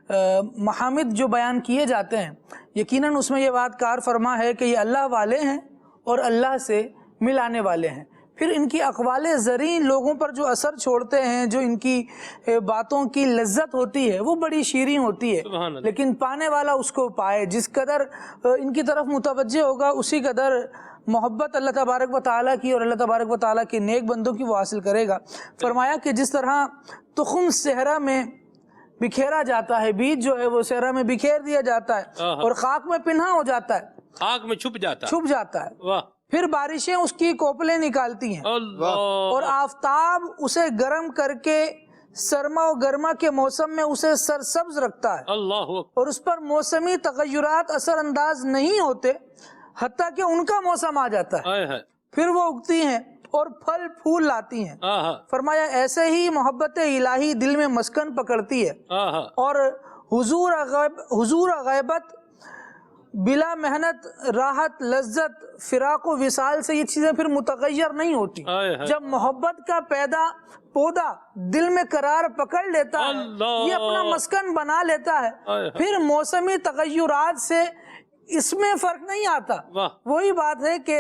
محامد جو بیان کیے جاتے ہیں یقیناً اس میں یہ بات کار فرما ہے کہ یہ اللہ والے ہیں اور اللہ سے ملانے والے ہیں. پھر ان کی اقوال زرین لوگوں پر جو اثر چھوڑتے ہیں، جو ان کی باتوں کی لذت ہوتی ہے وہ بڑی شیریں ہوتی ہے، لیکن پانے والا اس کو پائے. جس قدر ان کی طرف متوجہ ہوگا اسی قدر محبت اللہ تبارک و تعالیٰ کی اور اللہ تبارک و تعالیٰ کے نیک بندوں کی وہ حاصل کرے گا. فرمایا کہ جس طرح تخم صحرا میں بکھیرا جاتا ہے، بیج جو ہے وہ صحرا میں بکھیر دیا جاتا ہے اور خاک میں پنہا ہو جاتا ہے، خاک میں چھپ جاتا ہے. واہ. پھر بارشیں اس کی کوپلیں نکالتی ہیں اور آفتاب اسے گرم کر کے سرما و گرما کے موسم میں اسے سرسبز رکھتا ہے اور اس پر موسمی تغیرات اثر انداز نہیں ہوتے حتیٰ کہ ان کا موسم آ جاتا ہے. پھر وہ اگتی ہیں اور پھل پھول لاتی ہیں. فرمایا ایسے ہی محبت الہی دل میں مسکن پکڑتی ہے اور حضور غیبت، بلا محنت، راحت، لذت، فراق و وصال سے یہ چیزیں پھر متغیر نہیں ہوتی. جب محبت کا پودا دل میں قرار پکڑ لیتا ہے، یہ اپنا مسکن بنا لیتا ہے، پھر موسمی تغیرات سے اس میں فرق نہیں آتا. وہی بات ہے کہ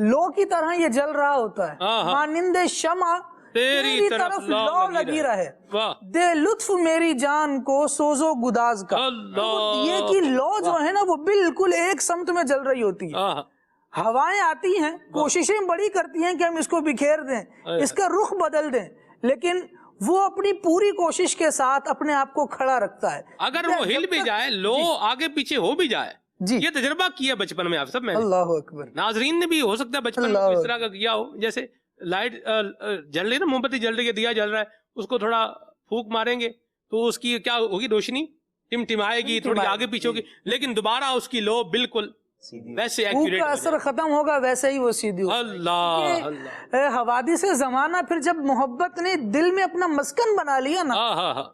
لو کی طرح یہ جل رہا ہوتا ہے. مانند شمع تیری طرف لو لگی رہے، دے لطف میری جان کو سوزو گداز کا. یہ کہ لو جو ہے نا وہ بالکل ایک سمت میں جل رہی ہوتی ہے. ہوائیں آتی ہیں، کوششیں بڑی کرتی ہیں کہ ہم اس کو بکھیر دیں، اس کا رخ بدل دیں، لیکن وہ اپنی پوری کوشش کے ساتھ اپنے آپ کو کھڑا رکھتا ہے. اگر وہ ہل بھی جائے، لو آگے پیچھے ہو بھی جائے. یہ تجربہ کیا بچپن میں آپ سب میں. اللہ اکبر. ناظرین نے بھی ہو سکتا ہے بچپن میں اس طرح کا کیا ہو. جیسے لائٹ جل رہی ہے نا، موم بتی جل رہی ہے، دیا جل رہا ہے، اس کو تھوڑا پھونک ماریں گے تو اس کی کیا ہوگی، روشنی ٹمٹمائے گی، تھوڑی آگے پیچھے ہوگی، لیکن دوبارہ اس کی لو بالکل ویسے ایکوریٹ کا اثر ختم ہوگا، ویسے ہی وہ سیدھی ہوگی. اللہ حوادث زمانہ پھر جب محبت نے دل میں اپنا مسکن بنا لیا نا،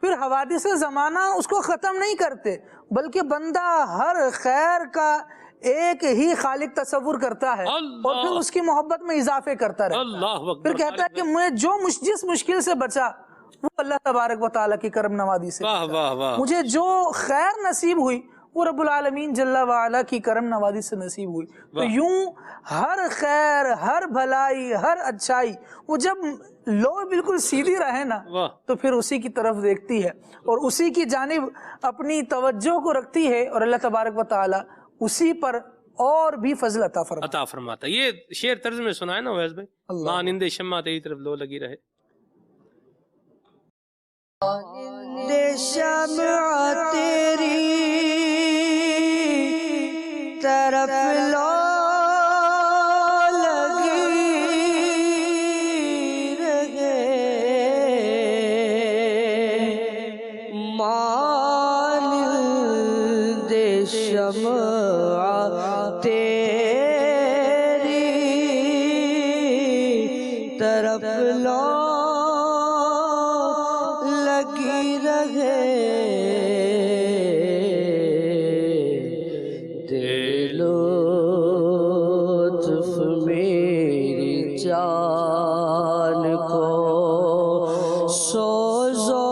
پھر حوادث زمانہ اس کو ختم نہیں کرتے، بلکہ بندہ ہر خیر کا ایک ہی خالق تصور کرتا ہے اور پھر اس کی محبت میں اضافے کرتا رہتا ہے. پھر کہتا ہے کہ مجھے جس مشکل سے بچا وہ اللہ تبارک و تعالیٰ کی کرم نوازی سے، مجھے جو خیر نصیب ہوئی وہ رب العالمین جل وعلا کی کرم نوازی سے نصیب ہوئی. تو یوں ہر خیر، ہر بھلائی، ہر اچھائی وہ جب لو بالکل سیدھی رہے نا تو پھر اسی کی طرف دیکھتی ہے اور اسی کی جانب اپنی توجہ کو رکھتی ہے اور اللہ تبارک و تعالیٰ اسی پر اور بھی فضل عطا فرماتا. یہ شعر طرز میں سنائے نا ویس بھائی، مانند شمع تیری طرف لو لگی رہے. شمع تیری طرف لو لگی رہے، مانند شمع تیری طرف لو لگی رہے، دے لطف میری جان کو سوزو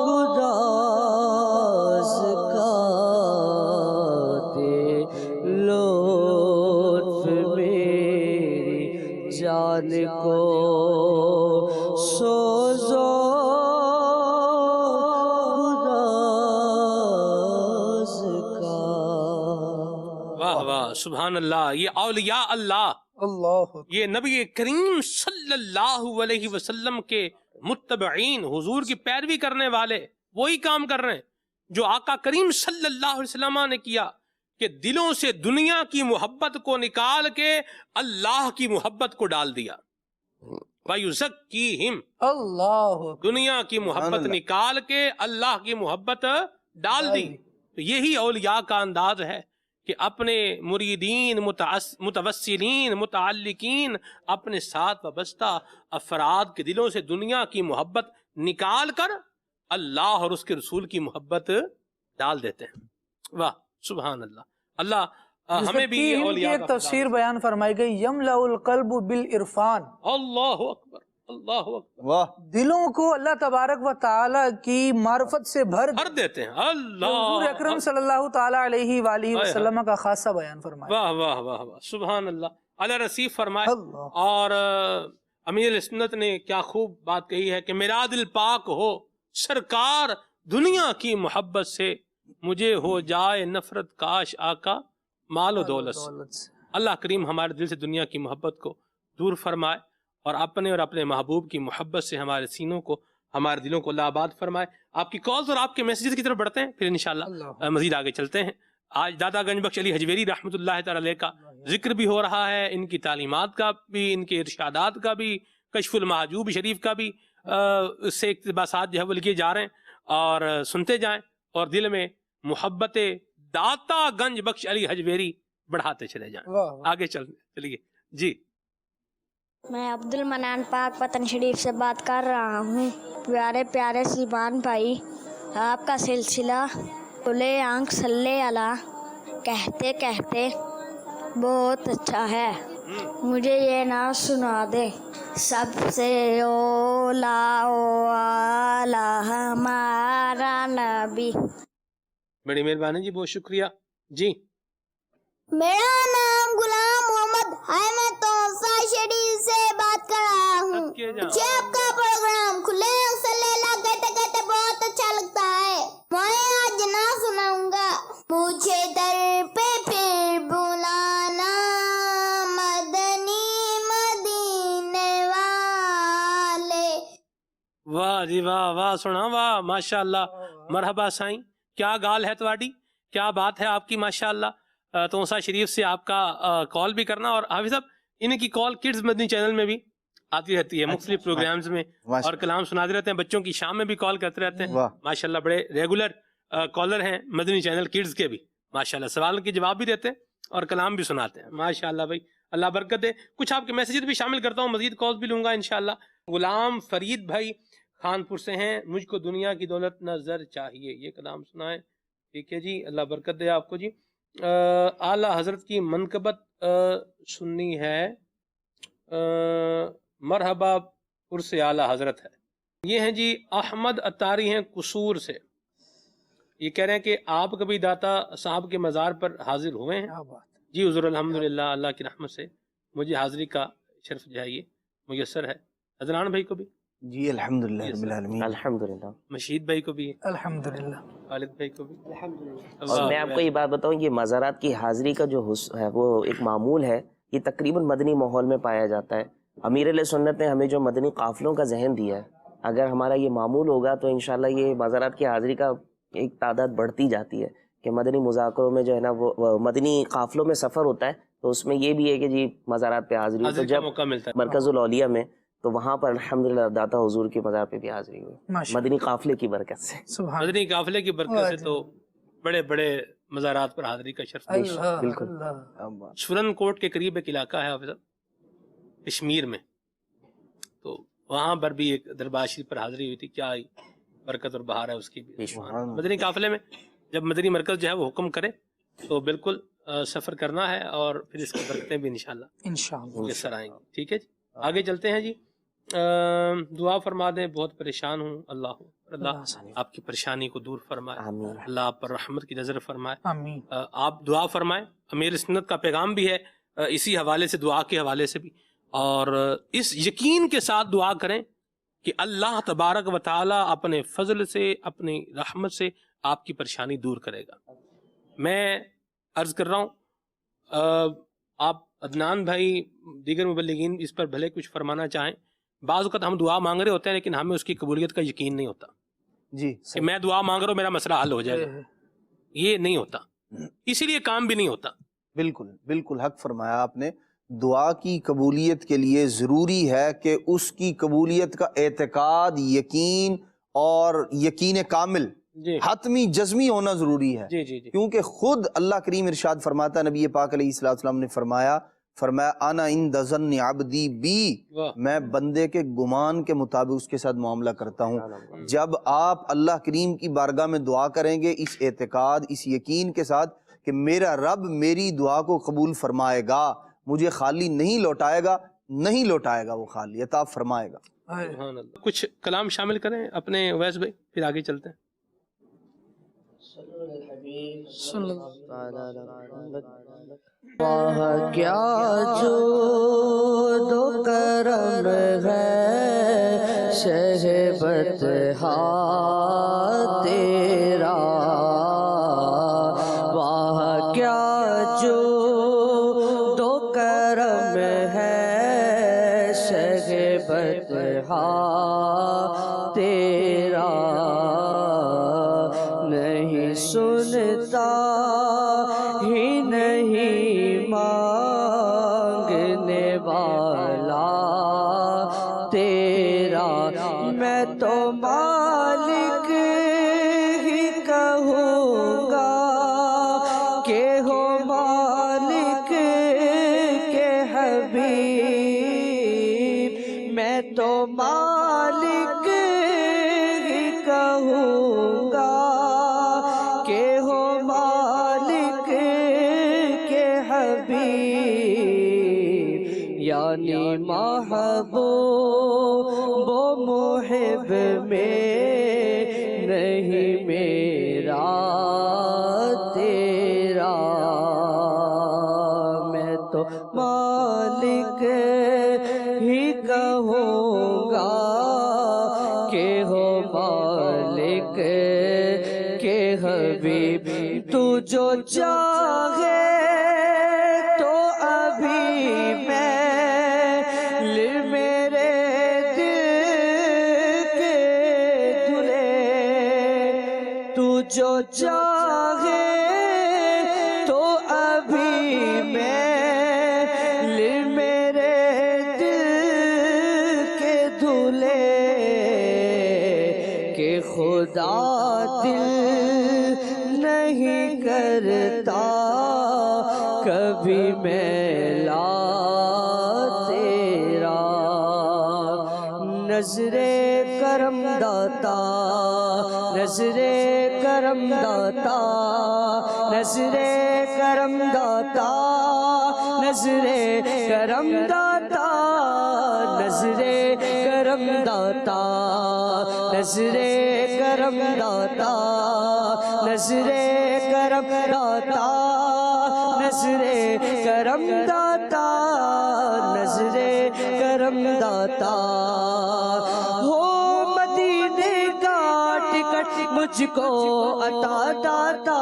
گداز کا. جان کو سوزو گداز کا. واہ واہ سبحان اللہ. یہ اولیاء اللہ، اللہ یہ نبی کریم صلی اللہ علیہ وسلم کے متبعین، حضور کی پیروی کرنے والے وہی کام کر رہے ہیں جو آقا کریم صلی اللہ علیہ وسلم نے کیا، کہ دلوں سے دنیا کی محبت کو نکال کے اللہ کی محبت کو ڈال دیا. وَيُزَكِّيهِمْ، اللہ دنیا کی محبت نکال کے اللہ کی محبت ڈال دی. تو یہی اولیاء کا انداز ہے کہ اپنے مریدین، متوسلین، متعلقین، اپنے ساتھ وابستہ افراد کے دلوں سے دنیا کی محبت نکال کر اللہ اور اس کے رسول کی محبت ڈال دیتے ہیں. واہ سبحان اللہ. اللہ ہمیں بھی اولیاء ایک تفسیر بیان فرمائی گئی، یملأ القلب بالعرفان. اللہ اکبر اللہ اکبر. واہ. دلوں کو اللہ تبارک و تعالی کی معرفت سے بھر دیتے ہیں. اللہ حضور اکرم صلی اللہ تعالی علیہ وآلہ وسلم کا خاصہ بیان فرمایا. واہ واہ واہ واہ سبحان اللہ. اللہ رسیف فرمائے. اللہ. اور امیر سنت نے کیا خوب بات کہی ہے کہ میرا دل پاک ہو سرکار دنیا کی محبت سے، مجھے ہو جائے نفرت کاش آقا مال و دولت سے. اللہ کریم ہمارے دل سے دنیا کی محبت کو دور فرمائے اور اپنے محبوب کی محبت سے ہمارے سینوں کو، ہمارے دلوں کو اللہ آباد فرمائے. آپ کی کالز اور آپ کے میسیجز کی طرف بڑھتے ہیں، پھر انشاءاللہ مزید آگے چلتے ہیں. آج داتا گنج بخش علی حجویری رحمۃ اللہ تعالی علیہ کا ذکر بھی ہو رہا ہے، ان کی تعلیمات کا بھی، ان کے ارشادات کا بھی، کشف المحجوب شریف کا بھی اس سے اقتباسات جو ہے وہ لکھے جا رہے ہیں، اور سنتے جائیں اور دل میں محبت داتا گنج بخش علی حجویری بڑھاتے چلے جائیں. آگے چلیے جی. میں عبد المنان پاک پتن شریف سے بات کر رہا ہوں. پیارے پیارے سیمان بھائی، آپ کا سلسلہ کھلے آنکھ صلی اللہ کہتے کہتے بہت اچھا ہے. مجھے یہ نعت سنا دے. سب سے اولا والا ہمارا نبی. بڑی مہربانی جی، بہت شکریہ جی. میرا نام غلام محمد ہے، میں توسا شریف سے بات کر رہا ہوں. مجھے آپ کا پروگرام کھلے صلی اللہ کہتے کہتے بہت اچھا لگتا ہے. میں آج نہ سناؤں گا. مجھے در پہ پھر بلانا مدنی مدینے والے. واہ جی واہ واہ سنا واہ ماشاء اللہ. مرحبا سائیں، کیا گال ہے تواڈی، کیا بات ہے آپ کی ماشاء اللہ. توسا شریف سے آپ کا کال بھی کرنا، اور حافظ صاحب ان کی کال کڈز مدنی چینل میں بھی آتی رہتی ہے، مختلف پروگرامز میں، اور کلام سناتے رہتے ہیں. بچوں کی شام میں بھی کال کرتے رہتے ہیں ماشاء اللہ. بڑے ریگولر کالر ہیں مدنی چینل کڈز کے بھی ماشاء اللہ. سوال کے جواب بھی دیتے ہیں اور کلام بھی سناتے ہیں ماشاء اللہ. بھائی اللہ برکت دے. کچھ آپ کے میسیجز بھی شامل کرتا ہوں، مزید کالز بھی لوں گا انشاءاللہ. غلام فرید بھائی خانپور سے ہیں. مجھ کو دنیا کی دولت نہ زر چاہیے، یہ کلام سنائیں. ٹھیک ہے جی، اللہ برکت دے آپ کو جی. اعلیٰ حضرت کی منقبت سننی ہے. مرحبا پرس اعلیٰ حضرت ہے. یہ ہیں جی احمد اتاری ہیں قصور سے. یہ کہہ رہے ہیں کہ آپ کبھی داتا صاحب کے مزار پر حاضر ہوئے ہیں؟ جی حضور الحمدللہ اللہ کی رحمت سے مجھے حاضری کا شرف جو ہے یہ میسر ہے. عدنان بھائی کو بھی جی الحمدللہ رب العالمین. الحمدللہ. مشید بھائی کو بھی، الحمدللہ. خالد بھائی کو بھی الحمدللہ. اور میں آپ کو یہ بات بتاؤں، یہ مزارات کی حاضری کا جو ہے وہ ایک معمول ہے، یہ تقریباً مدنی ماحول میں پایا جاتا ہے. امیر علیہ سنت نے ہمیں جو مدنی قافلوں کا ذہن دیا ہے، اگر ہمارا یہ معمول ہوگا تو انشاءاللہ یہ مزارات کی حاضری کا ایک تعداد بڑھتی جاتی ہے. کہ مدنی مذاکروں میں جو ہے نا وہ مدنی قافلوں میں سفر ہوتا ہے، تو اس میں یہ بھی ہے کہ جی مزارات پہ حاضری. تو جب مرکز الاولیاء میں تو وہاں پر الحمدللہ داتا حضور کی مزار پہ بھی حاضری ہوئی مدنی قافلے کی برکت سے. مدنی قافلے کی برکت سے تو بڑے بڑے مزارات پر حاضری کا شرف. بالکل. سورن کوٹ کے قریب ایک علاقہ ہے حافظ کشمیر میں، تو وہاں پر بھی ایک دربار شریف پر حاضری ہوئی تھی. کیا برکت اور بہار ہے اس کی بھی. مدنی قافلے میں جب مدنی مرکز جو ہے وہ حکم کرے تو بالکل سفر کرنا ہے، اور پھر اس کی برکتیں بھی انشاءاللہ یسر آئیں گی. ٹھیک ہے جی، آگے چلتے ہیں جی. دعا فرما دیں، بہت پریشان ہوں. اللہ آپ کی پریشانی کو دور فرمائے، اللہ آپ پر رحمت کی نظر فرمائے. آپ دعا فرمائیں. امیر سنت کا پیغام بھی ہے اسی حوالے سے، دعا کے حوالے سے بھی. اور اس یقین کے ساتھ دعا کریں کہ اللہ تبارک و تعالیٰ اپنے فضل سے اپنی رحمت سے آپ کی پریشانی دور کرے گا. میں عرض کر رہا ہوں آپ عدنان بھائی دیگر مبلغین اس پر بھلے کچھ فرمانا چاہیں. بعض اوقات ہم دعا مانگ رہے ہوتے ہیں لیکن ہمیں اس کی قبولیت کا یقین نہیں ہوتا. جی کہ میں دعا مانگ رہا ہوں میرا مسئلہ حل ہو جائے گا، یہ نہیں ہوتا، اسی لیے کام بھی نہیں ہوتا. بالکل بالکل حق فرمایا آپ نے. دعا کی قبولیت کے لیے ضروری ہے کہ اس کی قبولیت کا اعتقاد، یقین اور یقین کامل جی حتمی جزمی ہونا ضروری ہے. جی جی جی کیونکہ خود اللہ کریم ارشاد فرماتا ہے، نبی پاک علیہ الصلوۃ والسلام نے فرمایا انا عند ظن عبدی بی، واہ. میں بندے کے گمان کے مطابق اس کے ساتھ معاملہ کرتا ہوں. جب آپ اللہ کریم کی بارگاہ میں دعا کریں گے اس اعتقاد، اس یقین کے ساتھ کہ میرا رب میری دعا کو قبول فرمائے گا، مجھے خالی نہیں لوٹائے گا، نہیں لوٹائے گا، وہ خالی عطا فرمائے گا. سبحان اللہ. کچھ کلام شامل کریں اپنے ویس بھائی، پھر آگے چلتے ہیں. واہ کیا جود و کرم ہے شہ بطحا تیرا، واہ کیا جود و کرم ہے شہ بطحا تیرا، نہیں سنتا ہی نہیں مانگنے والا تیرا، میں تو مالک ہی کہوں گا کہ ہو مالک کے حبیب، میں تو مالک ہی کہوں گا کہ ہو مالک کے حبیب، یعنی محبوب و محب میں نہیں میرا تیرا، میں تو مالک ہی کہوں گا کہ ہو مالک کے حبیب، تو جو چاہے تو ابھی میل میرے دل کے دھلے، تو جو چاہے تو ابھی میل میرے دل کے دھلے، کہ خدا دل نہیں کرتا کبھی میلا تیرا، نظر کرم داتا، نظر کرم داتا، نظر کرم داتا، نظر کرم داتا، نظر کرم داتا، نظر کرم داتا، نظر کرم داتا، نظر کرم داتا، نظر کرم داتا، ہو مدینے کا ٹکٹ مجھ کو عطا داتا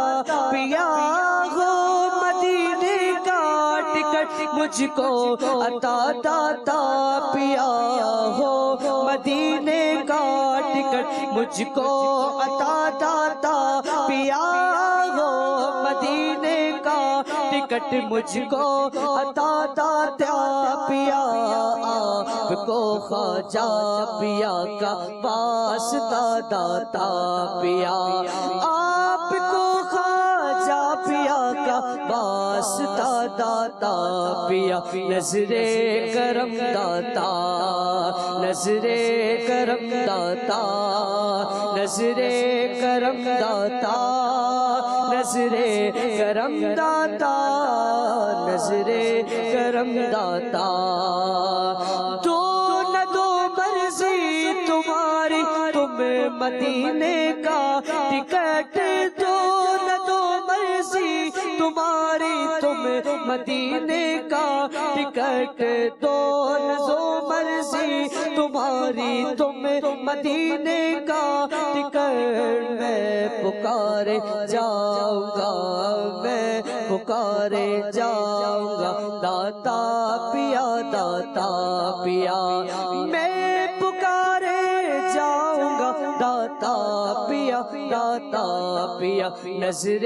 پیا، ہو مدینے کا ٹکٹ مجھ کو عطا داتا پیا، ہو مدینے کا ٹکٹ مجھ کو عطا داتا پیا، ہو مدینے کا ٹکٹ مجھ کو عطا داتا پیا، آپ کو خواجہ پیا کا واسطہ داتا پیا، آپ کو خواجہ پیا کا واسطہ داتا پیا، نظر کرم داتا، نظر کرم داتا، نظر کرم داتا، نظر کرم داتا، نظر کرم داتا، تو نہ دو مرضی تمہاری تم مدینے کا ٹکٹ، تو نہ دو مرضی تمہاری تم مدینے کا ٹکٹ دو نظو مرضی تمہاری تم مدینے کا ٹکٹ میں پکارے جاؤں گا میں پکارے جاؤں گا داتا پیا میں پکارے جاؤں گا داتا پیا نظر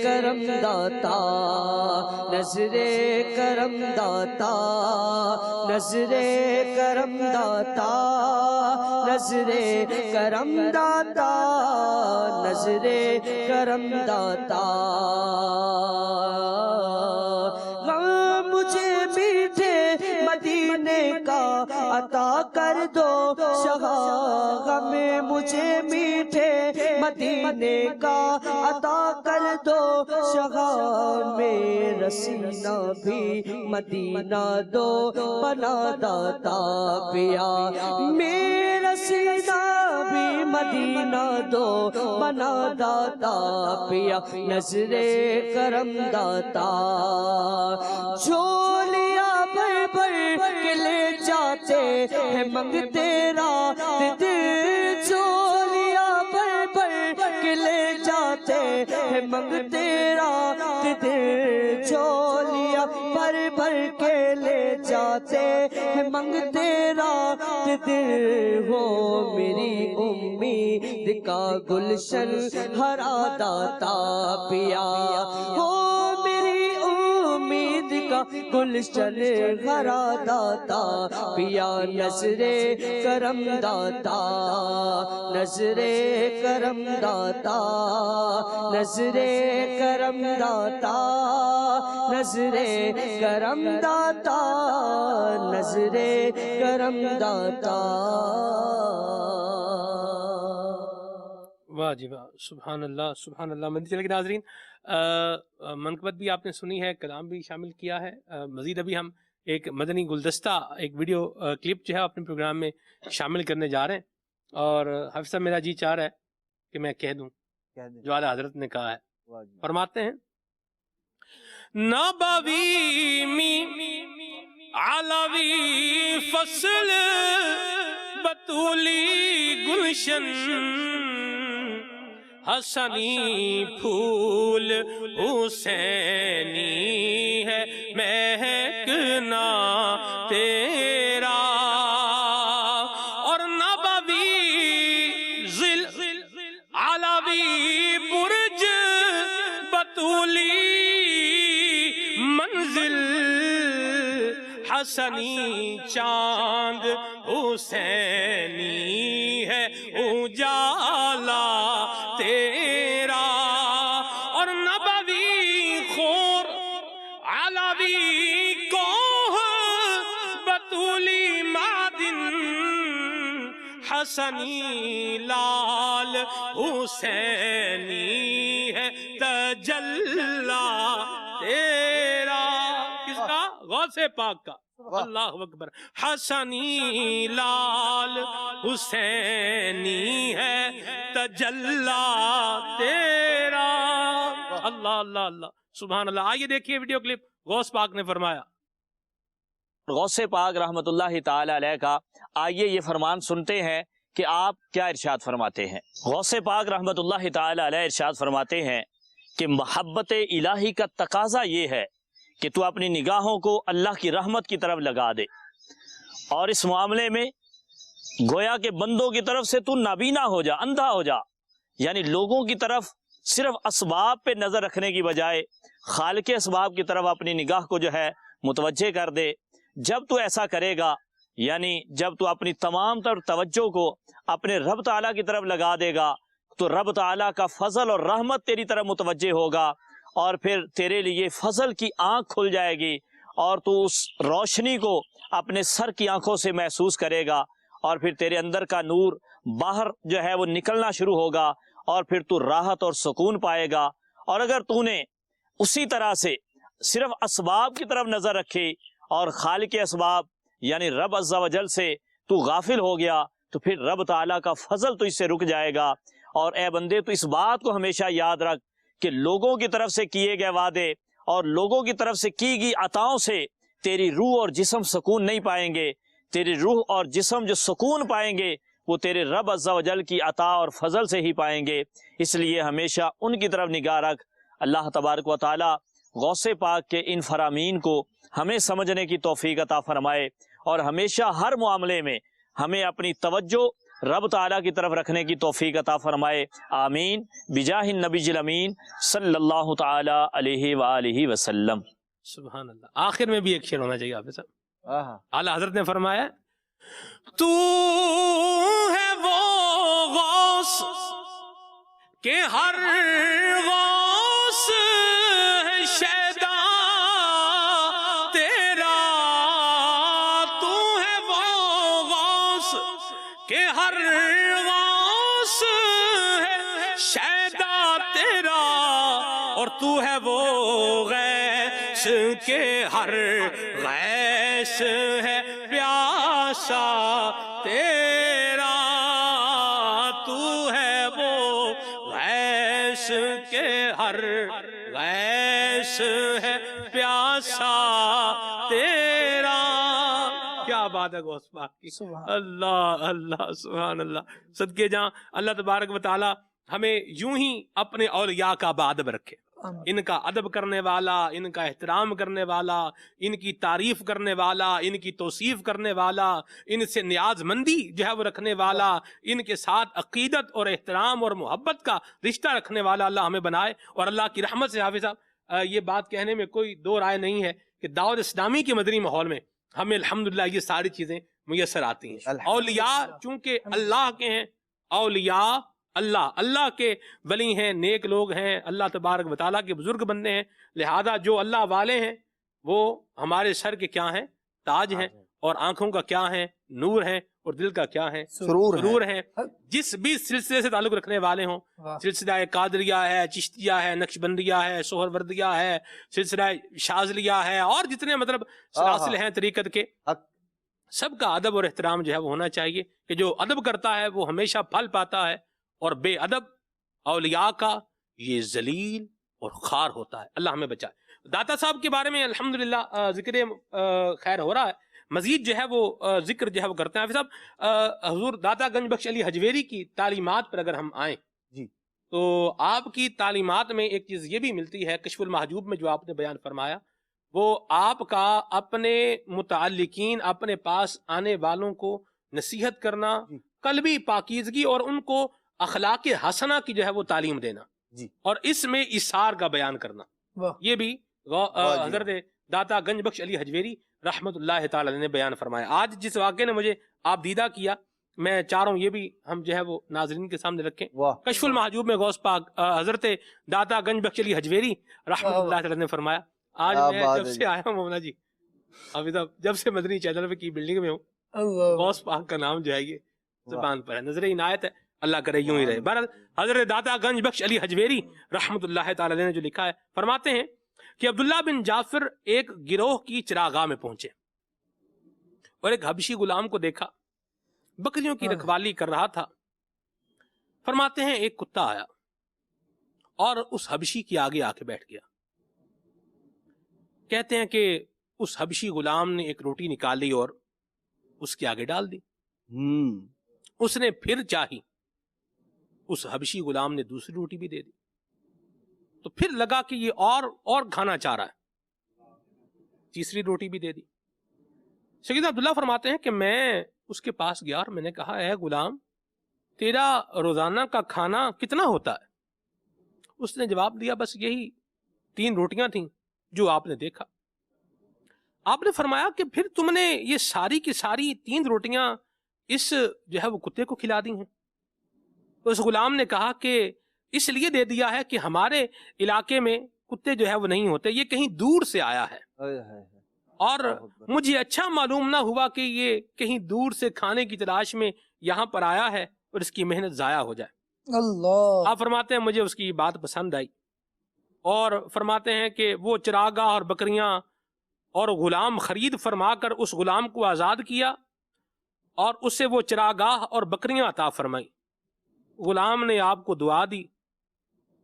کرم داتا نظر کرم داتا نظر کرم داتا نظر کرم داتا نظر کرم داتا مجھے میٹھے مدینے کا عطا کر دو شاہ غم مجھے میٹھے مدینے کا عطا کر دو شاہ میرا سینہ بھی مدینہ دو بنا داتا پیا میرا سینہ بھی مدینہ دو بنا داتا پیا نظر کرم داتا جھولیاں بھر بھر کے لے جاتے ہیں منگتے رات دن جھولیاں بھر بھر کے لے جاتے ہیں منگتے رات دن جھولیاں بھر بھر کے لے جاتے ہیں منگتے رات دن ہو میری امید کا گلشن ہرا داتا پیا ہو میری امید کا گلشن ہرا داتا پیا نظر کرم داتا نظر کرم داتا نظر کرم داتا نظر کرم داتا نظر کرم داتا واہ جی واہ سبحان اللہ سبحان اللہ مدنی چینل کے ناظرین منقبت بھی آپ نے سنی ہے کلام بھی شامل کیا ہے مزید ابھی ہم ایک مدنی گلدستہ ایک ویڈیو کلپ جو ہے اپنے پروگرام میں شامل کرنے جا رہے ہیں اور حافظ صاحب میرا جی چاہ رہا ہے کہ میں کہہ دوں جو اعلیٰ حضرت نے کہا ہے فرماتے ہیں نبوی می علوی فصل بطولی گلشن حسنی پھول حسینی ہے مہکنا تیرا اور نبوی ذل علوی برج بطولی منزل حسنی چاند حسینی ہے اجالا تیرا اور نبوی خور علوی کوہ بطولی معدن حسنی لال حسینی ہے تجلا تیرا کس کا غوث پاک کا اللہ اکبر حسنی لال حسینی ہے تجلا تیرا اللہ اللہ اللہ سبحان اللہ آئیے دیکھیے ویڈیو کلپ غوث پاک نے فرمایا غوث پاک رحمت اللہ تعالی علیہ کا آئیے یہ فرمان سنتے ہیں کہ آپ کیا ارشاد فرماتے ہیں غوث پاک رحمت اللہ تعالی علیہ ارشاد فرماتے ہیں کہ محبت الہی کا تقاضا یہ ہے کہ تو اپنی نگاہوں کو اللہ کی رحمت کی طرف لگا دے اور اس معاملے میں گویا کہ بندوں کی طرف سے تو نابینا ہو جا اندھا ہو جا یعنی لوگوں کی طرف صرف اسباب پہ نظر رکھنے کی بجائے خالق اسباب کی طرف اپنی نگاہ کو جو ہے متوجہ کر دے جب تو ایسا کرے گا یعنی جب تو اپنی تمام تر توجہ کو اپنے رب تعالیٰ کی طرف لگا دے گا تو رب تعالیٰ کا فضل اور رحمت تیری طرف متوجہ ہوگا اور پھر تیرے لیے فضل کی آنکھ کھل جائے گی اور تو اس روشنی کو اپنے سر کی آنکھوں سے محسوس کرے گا اور پھر تیرے اندر کا نور باہر جو ہے وہ نکلنا شروع ہوگا اور پھر تو راحت اور سکون پائے گا اور اگر تو نے اسی طرح سے صرف اسباب کی طرف نظر رکھی اور خالق اسباب یعنی رب عز و جل سے تو غافل ہو گیا تو پھر رب تعالیٰ کا فضل تو اس سے رک جائے گا اور اے بندے تو اس بات کو ہمیشہ یاد رکھ کہ لوگوں کی طرف سے کیے گئے وعدے اور لوگوں کی طرف سے کی گئی عطاؤں سے تیری روح اور جسم سکون نہیں پائیں گے. تیری روح اور جسم جو سکون پائیں گے وہ تیرے رب عز و جل کی عطا اور فضل سے ہی پائیں گے. اس لیے ہمیشہ ان کی طرف نگاہ رکھ. اللہ تبارک و تعالی غوث پاک کے ان فرامین کو ہمیں سمجھنے کی توفیق عطا فرمائے اور ہمیشہ ہر معاملے میں ہمیں اپنی توجہ رب تعالیٰ کی طرف رکھنے کی توفیق عطا فرمائے. آمین بجاہ النبی الامین صلی اللہ تعالی علیہ وآلہ وسلم. سبحان اللہ. آخر میں بھی ایک شعر ہونا چاہیے حافظ صاحب. اعلیٰ حضرت نے فرمایا تو ہے وہ غوث کہ ہر غوث ہے شیدا تیرا. تو ہے وہ غوث کہ ہر غوث ہے شیدا تیرا اور تو ہے وہ غیث کہ ہر غیث ہے پیاسا تیرا. تو ہے وہ غیث کہ ہر غیث ہے پیاسا تیرا. کیا بات ہے غوث پاک کی. اللہ اللہ سبحان اللہ. صدقے جاں اللہ تبارک و تعالی ہمیں یوں ہی اپنے اولیاء کا بادب رکھے. ان کا ادب کرنے والا، ان کا احترام کرنے والا، ان کی تعریف کرنے والا، ان کی توصیف کرنے والا، ان سے نیاز مندی جو ہے وہ رکھنے والا، ان کے ساتھ عقیدت اور احترام اور محبت کا رشتہ رکھنے والا اللہ ہمیں بنائے. اور اللہ کی رحمت سے حافظ صاحب یہ بات کہنے میں کوئی دو رائے نہیں ہے کہ دعوت اسلامی کے مدنی ماحول میں ہمیں الحمدللہ یہ ساری چیزیں میسر آتی ہیں. اولیاء چونکہ اللہ کے ہیں، اولیاء اللہ کے ولی ہیں، نیک لوگ ہیں، اللہ تبارک و تعالیٰ کے بزرگ بندے ہیں. لہذا جو اللہ والے ہیں وہ ہمارے سر کے کیا ہیں؟ تاج ہیں. اور آنکھوں کا کیا ہے؟ نور ہے. اور دل کا کیا ہے؟ سرور ہے. جس بھی سلسلے سے تعلق رکھنے والے ہوں، سلسلہ قادریہ ہے، چشتیہ ہے، نقشبندیہ ہے، سہروردیہ ہے، سلسلہ شاذلیہ ہے، اور جتنے مطلب سلاسل ہیں طریقت کے، سب کا ادب اور احترام جو ہے وہ ہونا چاہیے کہ جو ادب کرتا ہے وہ ہمیشہ پھل پاتا ہے، اور بے ادب اولیاء کا یہ ذلیل اور خار ہوتا ہے. اللہ ہمیں بچائے. داتا صاحب کے بارے میں الحمدللہ ذکر خیر ہو رہا ہے. مزید جو ہے وہ ذکر جو ہے وہ کرتے ہیں حافظ صاحب. حضور داتا گنج بخش علی حجویری کی تعلیمات پر اگر ہم آئیں جی تو آپ کی تعلیمات میں ایک چیز یہ بھی ملتی ہے، کشف المحجوب میں جو آپ نے بیان فرمایا، وہ آپ کا اپنے متعلقین، اپنے پاس آنے والوں کو نصیحت کرنا، قلبی پاکیزگی اور ان کو اخلاق حسنہ کی جو ہے وہ تعلیم دینا جی، اور اس میں اثار کا بیان کرنا. یہ بھی حضرت داتا گنج بخش علی حجویری رحمت اللہ تعالی نے بیان فرمایا. آج جس واقعے نے مجھے آپ دیدہ کیا، میں چاہ رہا ہوں یہ بھی ہم جو ہے وہ ناظرین کے سامنے رکھیں. کشف المحجوب میں غوث پاک حضرت داتا گنج بخش علی حجویری رحمت اللہ تعالی نے فرمایا. آج میں جب سے آیا ہوں مولانا جی، ابھی تک جب سے مدنی چینل کی بلڈنگ میں ہوں، غوث پاک کا نام جو ہے یہ زبان پر ہے. نظر عنایت ہے، اللہ کرے یوں ہی رہے. بہرحال حضرت داتا گنج بخش علی حجویری رحمت اللہ تعالی نے جو لکھا ہے، فرماتے ہیں کہ عبداللہ بن جعفر ایک گروہ کی چراگاہ میں پہنچے اور ایک حبشی غلام کو دیکھا، بکریوں کی رکھوالی کر رہا تھا. فرماتے ہیں ایک کتا آیا اور اس حبشی کی آگے آ کے بیٹھ گیا. کہتے ہیں کہ اس حبشی غلام نے ایک روٹی نکالی اور اس کے آگے ڈال دی. اس نے پھر چاہی، اس حبشی غلام نے دوسری روٹی بھی دے دی. تو پھر لگا کہ یہ اور کھانا چاہ رہا ہے، تیسری روٹی بھی دے دی. سیدنا عبداللہ فرماتے ہیں کہ میں اس کے پاس گیا اور میں نے کہا، اے غلام، تیرا روزانہ کا کھانا کتنا ہوتا ہے؟ اس نے جواب دیا، بس یہی 3 روٹیاں تھیں جو آپ نے دیکھا. آپ نے فرمایا کہ پھر تم نے یہ ساری کی ساری 3 روٹیاں اس جو ہے وہ کتے کو کھلا دی ہیں؟ تو اس غلام نے کہا کہ اس لیے دے دیا ہے کہ ہمارے علاقے میں کتے جو ہے وہ نہیں ہوتے، یہ کہیں دور سے آیا ہے، اور مجھے اچھا معلوم نہ ہوا کہ یہ کہیں دور سے کھانے کی تلاش میں یہاں پر آیا ہے اور اس کی محنت ضائع ہو جائے. اللہ. آپ فرماتے ہیں مجھے اس کی بات پسند آئی، اور فرماتے ہیں کہ وہ چراگاہ اور بکریاں اور غلام خرید فرما کر اس غلام کو آزاد کیا اور اس سے وہ چراگاہ اور بکریاں عطا فرمائی. غلام نے آپ کو دعا دی،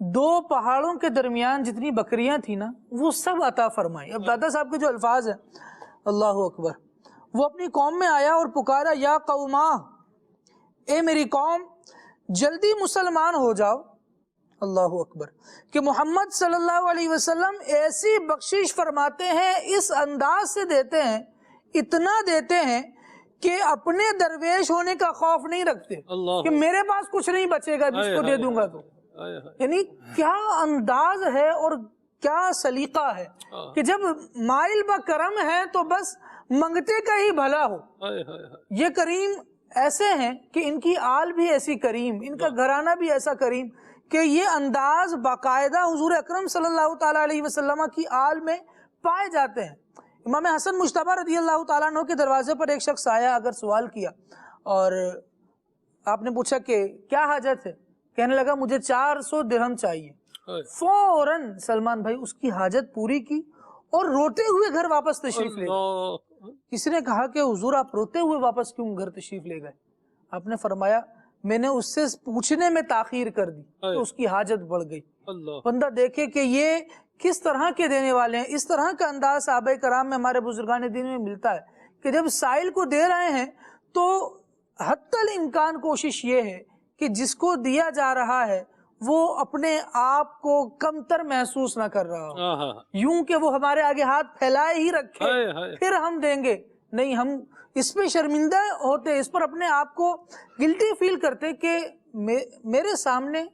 دو پہاڑوں کے درمیان جتنی بکریاں تھیں نا وہ سب عطا فرمائی. اب دادا صاحب کے جو الفاظ ہیں اللہ اکبر, وہ اپنی قوم میں آیا اور پکارا یا قوما, اے میری قوم جلدی مسلمان ہو جاؤ. اللہ اکبر, کہ محمد صلی اللہ علیہ وسلم ایسی بخشش فرماتے ہیں, اس انداز سے دیتے ہیں, اتنا دیتے ہیں کہ اپنے درویش ہونے کا خوف نہیں رکھتے کہ میرے پاس کچھ نہیں بچے گا جس کو دے دوں گا تو. یعنی کیا انداز ہے اور کیا سلیقہ ہے کہ جب مائل بکرم ہے تو بس منگتے کا ہی بھلا ہو. یہ کریم ایسے ہیں کہ ان کی آل بھی ایسی کریم, ان کا گھرانہ بھی ایسا کریم کہ یہ انداز باقاعدہ حضور اکرم صلی اللہ تعالیٰ علیہ وسلم کی آل میں پائے جاتے ہیں. امام حسن مجتبی رضی اللہ تعالیٰ عنہ کے دروازے پر ایک شخص آیا, اگر سوال کیا اور آپ نے پوچھا کہ کیا حاجت ہے, کہنے لگا مجھے 400 درہم چاہیے. فوراً سلمان بھائی اس کی حاجت پوری کی اور روتے ہوئے گھر واپس تشریف لے گئے. کسی نے کہا کہ حضور آپ روتے ہوئے واپس کیوں گھر تشریف لے گئے؟ آپ نے فرمایا میں نے اس سے پوچھنے میں تاخیر کر دی تو اس کی حاجت بڑھ گئی. بندہ دیکھے کہ یہ کس طرح کے دینے والے ہیں. اس طرح کا انداز صحابہ کرام میں ہمارے بزرگان دین میں ملتا ہے کہ جب سائل کو دے رہے ہیں تو حتی الامکان کوشش یہ ہے کہ جس کو دیا جا رہا ہے وہ اپنے آپ کو کمتر محسوس نہ کر رہا ہو, یوں کہ وہ ہمارے آگے ہاتھ پھیلائے ہی رکھے پھر ہم دیں گے. نہیں, ہم اس پہ شرمندہ ہوتے, اس پر اپنے آپ کو گلٹی فیل کرتے کہ میرے سامنے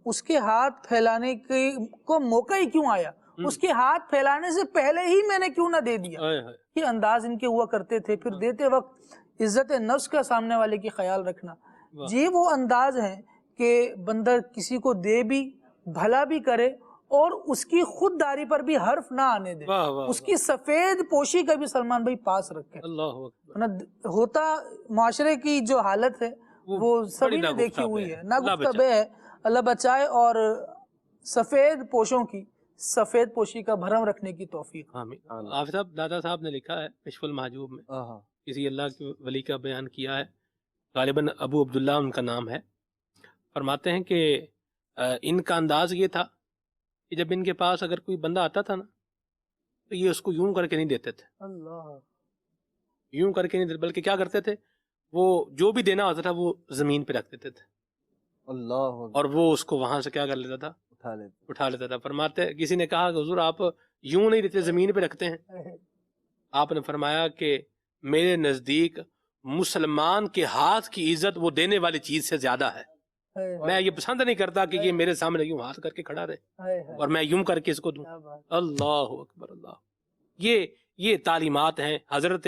اس کے ہاتھ پھیلانے کو موقع ہی کیوں آیا, اس کے ہاتھ پھیلانے سے پہلے ہی میں نے کیوں نہ دے دیا. یہ انداز ان کے ہوا کرتے تھے. پھر دیتے وقت عزت نفس کا سامنے والے کی خیال رکھنا. یہ وہ انداز ہیں کہ بندہ کسی کو دے بھی, بھلا بھی کرے اور اس کی خودداری پر بھی حرف نہ آنے دے, اس کی سفید پوشی کا بھی سلمان بھائی پاس رکھے. ہوتا معاشرے کی جو حالت ہے وہ سبھی نے دیکھی ہوئی ہے, ناگفتہ ہے. اللہ بچائے اور سفید پوشوں کی سفید پوشی کا بھرم رکھنے کی توفیق. حافظ صاحب, دادا صاحب نے لکھا ہے کشف المحجوب میں, کسی اللہ کے ولی کا بیان کیا ہے, غالباً ابو عبداللہ ان کا نام ہے. فرماتے ہیں کہ ان کا انداز یہ تھا کہ جب ان کے پاس اگر کوئی بندہ آتا تھا نا تو یہ اس کو یوں کر کے نہیں دیتے تھے, یوں کر کے نہیں دیتے, بلکہ کیا کرتے تھے, وہ جو بھی دینا ہوتا تھا وہ زمین پہ رکھ دیتے تھے اور وہ اس کو وہاں سے کیا کر لیتا تھا, اٹھا لیتا تھا. فرماتے کسی نے کہا کہ حضور آپ یوں نہیں دیتے, زمین پہ رکھتے ہیں. آپ نے فرمایا کہ میرے نزدیک مسلمان کے ہاتھ کی عزت وہ دینے والی چیز سے زیادہ ہے. میں یہ پسند نہیں کرتا کہ یہ میرے سامنے یوں ہاتھ کر کے کھڑا رہے اور میں یوں کر کے اس کو دوں. اللہ اکبر اللہ. یہ تعلیمات ہیں حضرت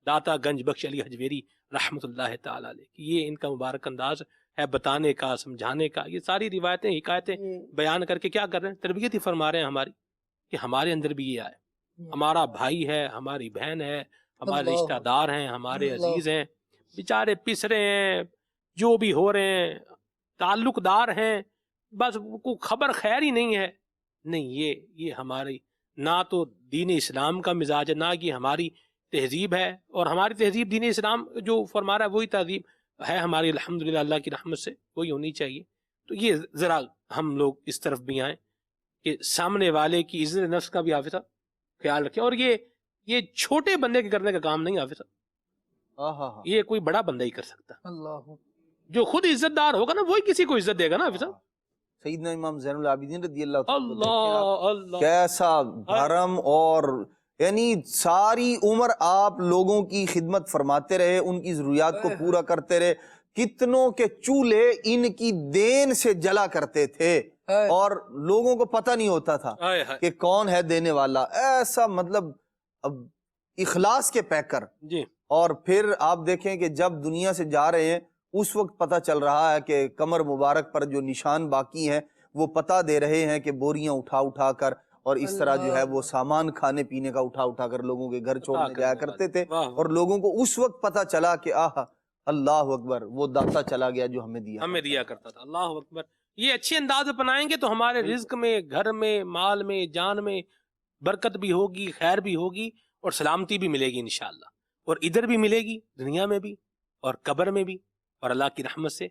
داتا گنج بخش علی حجویری رحمۃ اللہ تعالی علیہ. یہ ان کا مبارک انداز ہے بتانے کا, سمجھانے کا. یہ ساری روایتیں حکایتیں بیان کر کے کیا کر رہے ہیں, تربیت ہی فرما رہے ہیں ہماری کہ ہمارے اندر بھی یہ آئے. ہمارا بھائی ہے, ہماری بہن ہے, ہمارے رشتہ دار ہیں, ہمارے عزیز ہیں, بیچارے پس رہے ہیں, جو بھی ہو رہے ہیں, تعلق دار ہیں, بس کوئی خبر خیر ہی نہیں ہے. نہیں, یہ ہماری نہ تو دین اسلام کا مزاج ہے, نہ یہ ہماری تہذیب ہے. اور ہماری تہذیب دین اسلام جو فرما رہا ہے وہی تہذیب ہے ہماری, الحمدللہ اللہ کی رحمت سے وہی ہونی چاہیے. تو یہ ذرا ہم لوگ اس طرف بھی آئیں کہ سامنے والے کی عزت نفس کا بھی حافظ خیال رکھیں. اور یہ چھوٹے بندے کے کرنے کا کام نہیں حافظ, یہ کوئی بڑا بندہ ہی کر سکتا. جو خود عزت دار ہوگا نا وہی کسی کو عزت دے گا نا حافظ. سیدنا امام زین العابدین رضی اللہ کیسا بھرم, اور یعنی ساری عمر آپ لوگوں کی خدمت فرماتے رہے, ان کی ضروریات کو پورا کرتے رہے. کتنوں کے چولہے ان کی دین سے جلا کرتے تھے اور لوگوں کو پتہ نہیں ہوتا تھا کہ کون ہے دینے والا. ایسا مطلب اب اخلاص کے پیکر. اور پھر آپ دیکھیں کہ جب دنیا سے جا رہے ہیں اس وقت پتہ چل رہا ہے کہ کمر مبارک پر جو نشان باقی ہیں وہ پتہ دے رہے ہیں کہ بوریاں اٹھا کر اور اس طرح جو ہے وہ سامان کھانے پینے کا اٹھا کر لوگوں کے گھر چھوڑنے جایا کرتے تھے. اور لوگوں کو اس وقت پتہ چلا کہ اللہ اکبر, وہ داتا چلا گیا جو ہمیں دیا کرتا تھا. اللہ اکبر. یہ اچھے انداز اپنائیں گے تو ہمارے رزق میں, گھر میں, مال میں, جان میں برکت بھی ہوگی, خیر بھی ہوگی اور سلامتی بھی ملے گی انشاءاللہ. اور ادھر بھی ملے گی, دنیا میں بھی اور قبر میں بھی, اور اللہ کی رحمت سے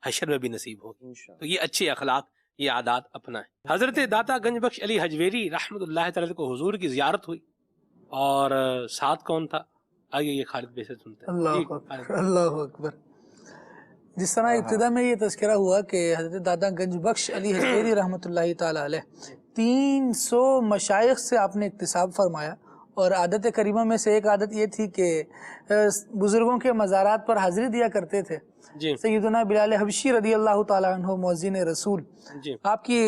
حشر میں بھی نصیب ہوگی. تو یہ اچھے اخلاق یہ عادات اپنائیں. حضرت داتا گنج بخش علی حجویری رحمۃ اللہ تعالی کو حضور کی زیارت ہوئی اور ساتھ کون تھا؟ آگے یہ خالد بھائی سے سنتے ہیں. اللہ اکبر اللہ اکبر. جس طرح ابتدا میں یہ تذکرہ ہوا کہ حضرت داتا گنج بخش علی حجویری رحمۃ اللہ تعالی علیہ 300 مشائخ سے آپ نے اکتساب فرمایا، اور عادت کریمہ میں سے ایک عادت یہ تھی کہ بزرگوں کے مزارات پر حاضری دیا کرتے تھے. جی سیدنا بلال حبشی رضی اللہ تعالیٰ عنہ مؤذن رسول جی آپ کی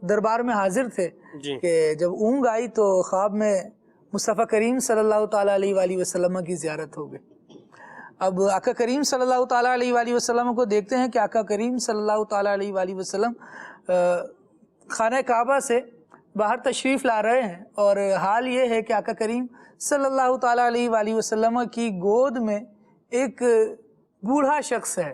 دربار میں حاضر تھے جی کہ جب اونگ آئی تو خواب میں مصطفیٰ کریم صلی اللہ تعالیٰ علیہ وآلہ وسلم کی زیارت ہو گئی. اب آقا کریم صلی اللہ تعالیٰ علیہ وآلہ وسلم کو دیکھتے ہیں کہ آقا کریم صلی اللہ تعالیٰ علیہ وآلہ وسلم خانہ کعبہ سے باہر تشریف لا رہے ہیں، اور حال یہ ہے کہ آقا کریم صلی اللہ تعالیٰ علیہ وآلہ وسلم کی گود میں ایک بوڑھا شخص ہے.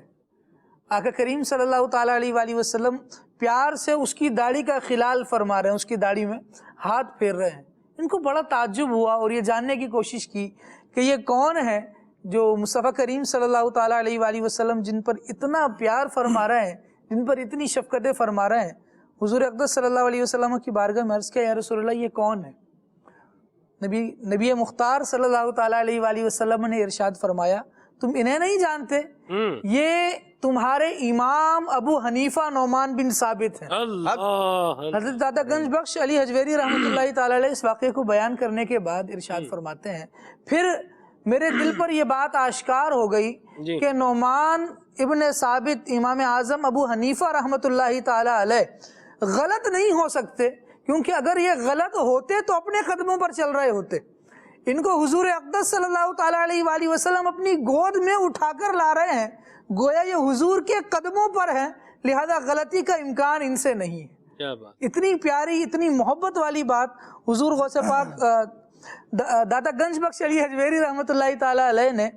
آقا کریم صلی اللہ تعالیٰ علیہ وآلہ وسلم پیار سے اس کی داڑھی کا خلال فرما رہے ہیں، اس کی داڑھی میں ہاتھ پھیر رہے ہیں. ان کو بڑا تعجب ہوا اور یہ جاننے کی کوشش کی کہ یہ کون ہے جو مصطفیٰ کریم صلی اللہ تعالیٰ علیہ وآلہ وسلم جن پر اتنا پیار فرما رہے ہیں، جن پر اتنی شفقتیں فرما رہے ہیں. حضور اقدس صلی اللہ علیہ وسلم کی بارگاہ میں عرض کیا، یا رسول اللہ یہ کون ہے؟ نبی مختار صلی اللہ تعالیٰ علیہ وآلہ وسلم نے ارشاد فرمایا، تم انہیں نہیں جانتے؟ یہ تمہارے امام ابو حنیفہ نعمان بن ثابت ہیں. حضرت داتا گنج بخش علی حجویری رحمۃ اللہ تعالیٰ علیہ اس واقعے کو بیان کرنے کے بعد ارشاد فرماتے ہیں، پھر میرے دل پر یہ بات آشکار ہو گئی کہ نعمان ابن ثابت امام اعظم ابو حنیفہ رحمۃ اللہ تعالیٰ علیہ غلط نہیں ہو سکتے، کیونکہ اگر یہ غلط ہوتے تو اپنے قدموں پر چل رہے ہوتے. ان کو حضور اقدس صلی اللہ تعالیٰ علیہ وآلہ وسلم اپنی گود میں اٹھا کر لا رہے ہیں، گویا یہ حضور کے قدموں پر ہیں، لہذا غلطی کا امکان ان سے نہیں ہے. اتنی پیاری اتنی محبت والی بات حضور غوث پاک داتا گنج بخش علی حجویری رحمۃ اللہ تعالیٰ علیہ نے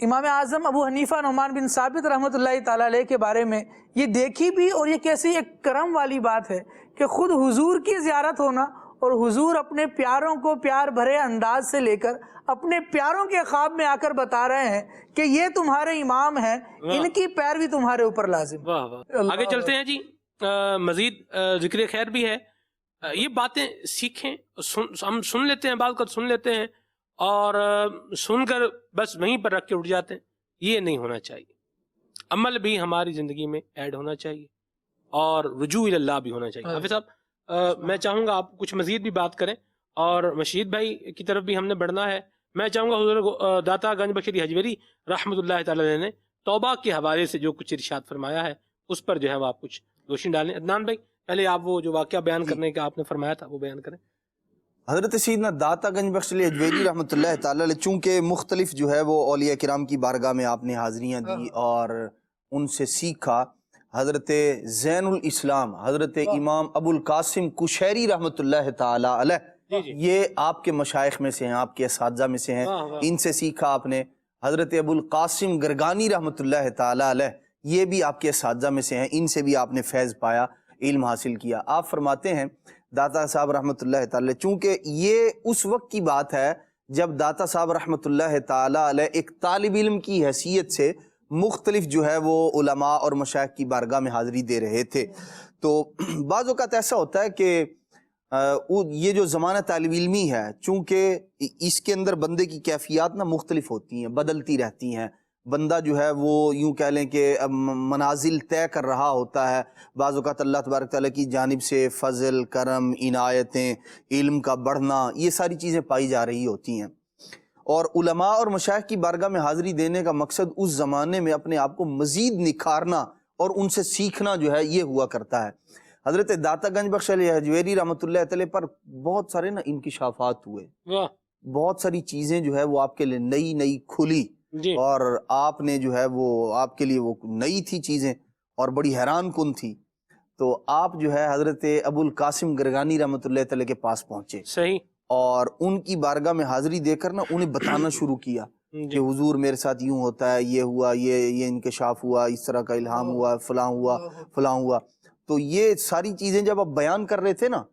امام اعظم ابو حنیفہ نعمان بن ثابت رحمۃ اللہ تعالیٰ علیہ کے بارے میں یہ دیکھی بھی، اور یہ کیسی ایک کرم والی بات ہے کہ خود حضور کی زیارت ہونا، اور حضور اپنے پیاروں کو پیار بھرے انداز سے لے کر اپنے پیاروں کے خواب میں آ کر بتا رہے ہیں کہ یہ تمہارے امام ہیں، ان کی پیروی تمہارے اوپر لازم. آگے چلتے ہیں جی، مزید ذکر خیر بھی ہے. یہ باتیں سیکھیں، ہم سن لیتے ہیں، بعض وقت سن لیتے ہیں اور سن کر بس وہیں پر رکھ کے اٹھ جاتے ہیں. یہ نہیں ہونا چاہیے. عمل بھی ہماری زندگی میں ایڈ ہونا چاہیے اور رجوع اللہ بھی ہونا چاہیے. حافظ صاحب میں چاہوں گا آپ کچھ مزید بھی بات کریں، اور مشید بھائی کی طرف بھی ہم نے بڑھنا ہے. میں چاہوں گا حضور داتا گنج بخش علی حجویری رحمۃ اللہ تعالی علیہ نے توبہ کے حوالے سے جو کچھ ارشاد فرمایا ہے اس پر جو ہے وہ آپ کچھ روشنی ڈالیں. عدنان بھائی پہلے آپ وہ جو واقعہ بیان کرنے کا آپ نے فرمایا تھا وہ بیان کریں. حضرت سیدنا داتا گنج بخش علی حجویری رحمۃ اللہ تعالی علیہ چونکہ مختلف جو ہے وہ اولیاء کرام کی بارگاہ میں آپ نے حاضریاں دی اور ان سے سیکھا. حضرت زین الاسلام حضرت امام ابو القاسم کشیری رحمۃ اللہ تعالی علیہ یہ آپ کے مشائخ میں سے ہیں، آپ کے اساتذہ میں سے ہیں، ان سے سیکھا آپ نے. حضرت ابو القاسم گرگانی رحمۃ اللہ تعالی علیہ یہ بھی آپ کے اساتذہ میں سے ہیں، ان سے بھی آپ نے فیض پایا، علم حاصل کیا. آپ فرماتے ہیں داتا صاحب رحمۃ اللہ تعالی چونکہ یہ اس وقت کی بات ہے جب داتا صاحب رحمۃ اللہ تعالی علیہ ایک طالب علم کی حیثیت سے مختلف جو ہے وہ علماء اور مشائخ کی بارگاہ میں حاضری دے رہے تھے. تو بعض اوقات ایسا ہوتا ہے کہ یہ جو زمانہ طالب علمی ہے چونکہ اس کے اندر بندے کی کیفیات نہ مختلف ہوتی ہیں، بدلتی رہتی ہیں. بندہ جو ہے وہ یوں کہہ لیں کہ منازل طے کر رہا ہوتا ہے. بعض اوقات اللہ تبارک تعالیٰ کی جانب سے فضل، کرم، عنایتیں، علم کا بڑھنا، یہ ساری چیزیں پائی جا رہی ہوتی ہیں. اور علماء اور مشائخ کی بارگاہ میں حاضری دینے کا مقصد اس زمانے میں اپنے آپ کو مزید نکھارنا اور ان سے سیکھنا جو ہے یہ ہوا کرتا ہے. حضرت داتا گنج بخش علی حجویری رحمۃ اللہ تعالی پر بہت سارے نا انکشافات ہوئے، بہت ساری چیزیں جو ہے وہ آپ کے لیے نئی نئی کھلی اور آپ نے جو ہے وہ آپ کے لیے وہ نئی تھی چیزیں اور بڑی حیران کن تھی. تو آپ جو ہے حضرت ابو القاسم گرگانی رحمۃ اللہ تعالی کے پاس پہنچے صحیح، اور ان کی بارگاہ میں حاضری دے کر نا انہیں بتانا شروع کیا کہ حضور میرے ساتھ یوں ہوتا ہے، یہ ہوا، یہ انکشاف ہوا، اس طرح کا الہام ہوا، فلاں ہوا فلاں ہوا. تو یہ ساری چیزیں جب آپ بیان کر رہے تھے نا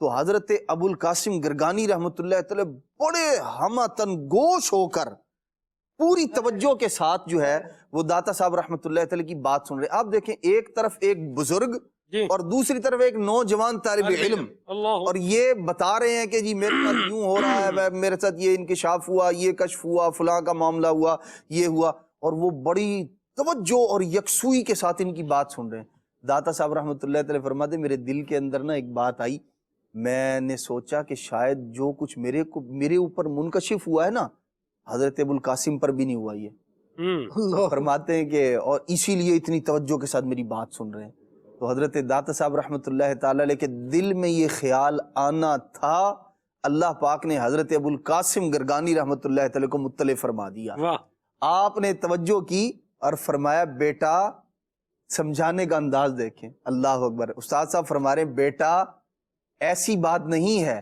تو حضرت ابو القاسم گرگانی رحمۃ اللہ تعالی بڑے ہمتن گوش ہو کر پوری توجہ کے ساتھ جو ہے وہ داتا صاحب رحمۃ اللہ تعالی کی بات سن رہے. آپ دیکھیں ایک طرف ایک بزرگ جی اور دوسری طرف ایک نوجوان طالب علم، اللہ اور یہ بتا رہے ہیں کہ جی میرے ساتھ یوں ہو رہا ہے، میرے ساتھ یہ انکشاف ہوا، یہ کشف ہوا، فلاں کا معاملہ ہوا، یہ ہوا، اور وہ بڑی توجہ اور یکسوئی کے ساتھ ان کی بات سن رہے ہیں۔ داتا صاحب رحمۃ اللہ تعالی فرماتے میرے دل کے اندر نا ایک بات آئی، میں نے سوچا کہ شاید جو کچھ میرے اوپر منکشف ہوا ہے نا، حضرت ابو القاسم پر بھی نہیں ہوا یہ۔ فرماتے ہیں کہ اور اسی لیے اتنی توجہ کے ساتھ میری بات سن رہے ہیں۔ تو حضرت داتا صاحب رحمۃ اللہ تعالی علیہ کے دل میں یہ خیال آنا تھا، اللہ پاک نے حضرت ابو القاسم گرگانی رحمۃ اللہ تعالی کو مطلع فرما دیا۔ آپ نے توجہ کی اور فرمایا بیٹا، سمجھانے کا انداز دیکھیں، اللہ اکبر۔ استاد صاحب فرما رہے ہیں بیٹا ایسی بات نہیں ہے،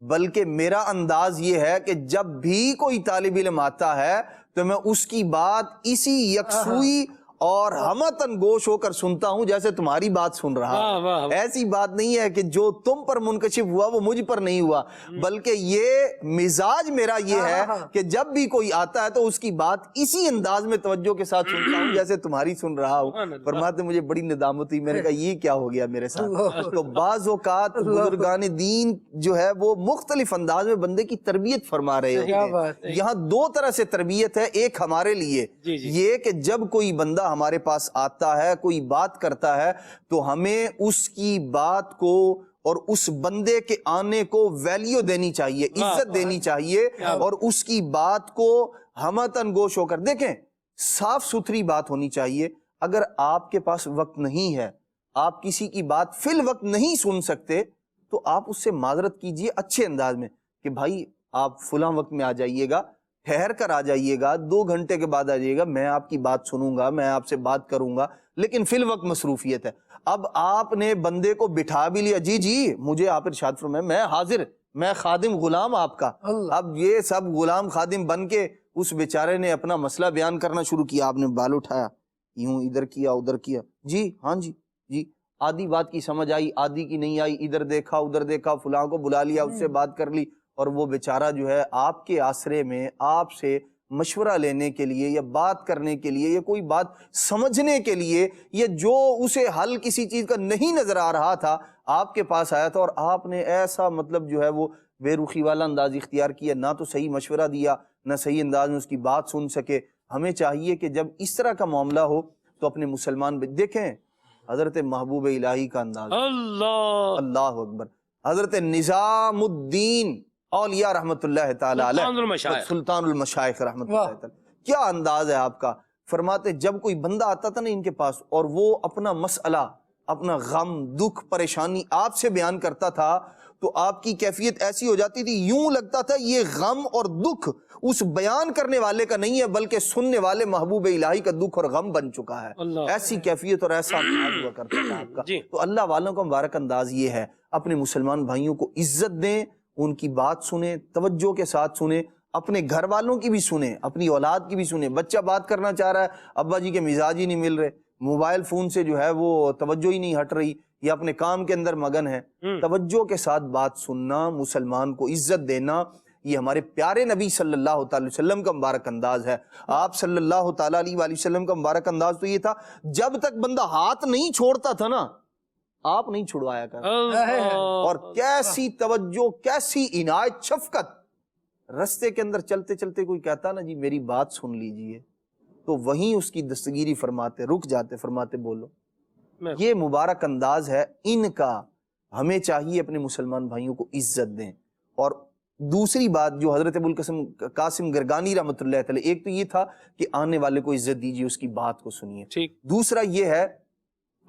بلکہ میرا انداز یہ ہے کہ جب بھی کوئی طالب علم آتا ہے تو میں اس کی بات اسی یکسوئی اور ہمتن گوش ہو کر سنتا ہوں جیسے تمہاری بات سن رہا ہوں۔ ایسی بات نہیں ہے کہ جو تم پر منکشف ہوا وہ مجھ پر نہیں ہوا، بلکہ یہ مزاج میرا یہ ہے کہ جب بھی کوئی آتا ہے تو اس کی بات اسی انداز میں توجہ کے ساتھ سنتا ہوں جیسے تمہاری سن رہا ہوں۔ فرماتے مجھے بڑی ندامت ہوئی، میں نے کہا یہ کیا ہو گیا میرے ساتھ۔ تو بعض اوقات بزرگان دین جو ہے وہ مختلف انداز میں بندے کی تربیت فرما رہے ہوتے ہیں۔ یہاں دو طرح سے تربیت ہے، ایک ہمارے لیے یہ کہ جب کوئی بندہ ہمارے پاس آتا ہے، کوئی بات کرتا ہے، تو ہمیں اس کی بات کو اور اس بندے کے آنے کو ویلیو دینی چاہیے، عزت دینی چاہیے، اور اس کی بات کو ہمتن گوش ہو کر دیکھیں، صاف ستھری بات ہونی چاہیے۔ اگر آپ کے پاس وقت نہیں ہے، آپ کسی کی بات فی الوقت نہیں سن سکتے، تو آپ اس سے معذرت کیجئے اچھے انداز میں کہ بھائی آپ فلاں وقت میں آ جائیے گا، ٹھہر کر آ جائیے گا، 2 گھنٹے کے بعد آ جائیے گا، میں آپ کی بات سنوں گا، میں آپ سے بات کروں گا، لیکن فی الوقت مصروفیت ہے۔ اب آپ نے بندے کو بٹھا بھی لیا، جی مجھے آپ ارشاد فرمائیں، میں حاضر، میں خادم غلام آپ کا۔ اب یہ سب غلام خادم بن کے اس بیچارے نے اپنا مسئلہ بیان کرنا شروع کیا، آپ نے بال اٹھایا، یوں ادھر کیا ادھر کیا، جی ہاں جی آدھی بات کی سمجھ آئی، آدھی کی نہیں آئی، ادھر دیکھا ادھر دیکھا، فلاں کو بلا لیا، اس سے بات کر لی، اور وہ بیچارہ جو ہے آپ کے آسرے میں آپ سے مشورہ لینے کے لیے یا بات کرنے کے لیے یا کوئی بات سمجھنے کے لیے یا جو اسے حل کسی چیز کا نہیں نظر آ رہا تھا آپ کے پاس آیا تھا، اور آپ نے ایسا مطلب جو ہے وہ بے رخی والا انداز اختیار کیا، نہ تو صحیح مشورہ دیا نہ صحیح انداز میں اس کی بات سن سکے۔ ہمیں چاہیے کہ جب اس طرح کا معاملہ ہو تو اپنے مسلمان دیکھیں حضرت محبوب الہی کا انداز، اللہ اکبر، حضرت نظام الدین اولیاء رحمت اللہ تعالی علیہ، سلطان المشائخ رحمت اللہ تعالی، کیا انداز ہے آپ کا۔ فرماتے جب کوئی بندہ آتا تھا نا ان کے پاس اور وہ اپنا مسئلہ، اپنا غم، دکھ، پریشانی آپ سے بیان کرتا تھا تو آپ کی کیفیت ایسی ہو جاتی تھی، یوں لگتا تھا یہ غم اور دکھ اس بیان کرنے والے کا نہیں ہے بلکہ سننے والے محبوب الہی کا دکھ اور غم بن چکا ہے۔ ایسی کیفیت اور ایسا انداز ہوا کرتا تھا آپ کا۔ تو اللہ والوں کا مبارک انداز یہ ہے، اپنے مسلمان بھائیوں کو عزت دیں، ان کی بات سنیں، توجہ کے ساتھ سنیں، اپنے گھر والوں کی بھی سنیں، اپنی اولاد کی بھی سنیں۔ بچہ بات کرنا چاہ رہا ہے، ابا جی کے مزاج ہی نہیں مل رہے، موبائل فون سے جو ہے وہ توجہ ہی نہیں ہٹ رہی، یا اپنے کام کے اندر مگن ہے، توجہ کے ساتھ بات سننا، مسلمان کو عزت دینا، یہ ہمارے پیارے نبی صلی اللہ تعالی وسلم کا مبارک انداز ہے۔ آپ صلی اللہ تعالی علیہ وآلہ وسلم کا مبارک انداز تو یہ تھا، جب تک بندہ ہاتھ نہیں چھوڑتا تھا نا آپ نہیں چھڑوایا کر، اور کیسی توجہ، کیسی عنایت، شفقت۔ رستے کے اندر چلتے چلتے کوئی کہتا نا جی میری بات سن لیجئے، تو وہیں اس کی دستگیری فرماتے، رک جاتے، فرماتے بولو۔ یہ مبارک انداز ہے ان کا، ہمیں چاہیے اپنے مسلمان بھائیوں کو عزت دیں۔ اور دوسری بات جو حضرت ابو القاسم گرگانی رحمۃ اللہ تعالی، ایک تو یہ تھا کہ آنے والے کو عزت دیجیے، اس کی بات کو سنیے۔ دوسرا یہ ہے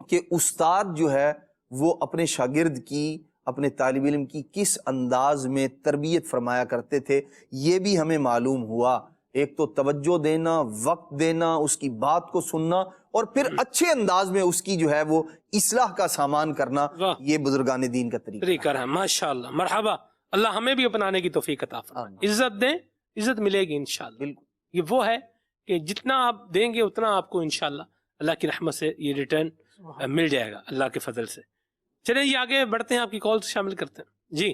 کہ استاد جو ہے وہ اپنے شاگرد کی، اپنے طالب علم کی کس انداز میں تربیت فرمایا کرتے تھے، یہ بھی ہمیں معلوم ہوا۔ ایک تو توجہ دینا، وقت دینا، اس کی بات کو سننا، اور پھر اچھے انداز میں اس کی جو ہے وہ اصلاح کا سامان کرنا، یہ بزرگان دین کا طریقہ ہے۔ ماشاءاللہ، مرحبا، اللہ ہمیں بھی اپنانے کی توفیق عطا فرمائے۔ عزت دیں، عزت ملے گی انشاءاللہ۔ بالکل، یہ وہ ہے کہ جتنا آپ دیں گے اتنا آپ کو انشاءاللہ اللہ کی رحمت سے یہ ریٹرن مل جائے گا، اللہ کے فضل سے۔ چلیں جی آگے بڑھتے ہیں، آپ کی کال شامل کرتے ہیں۔ جی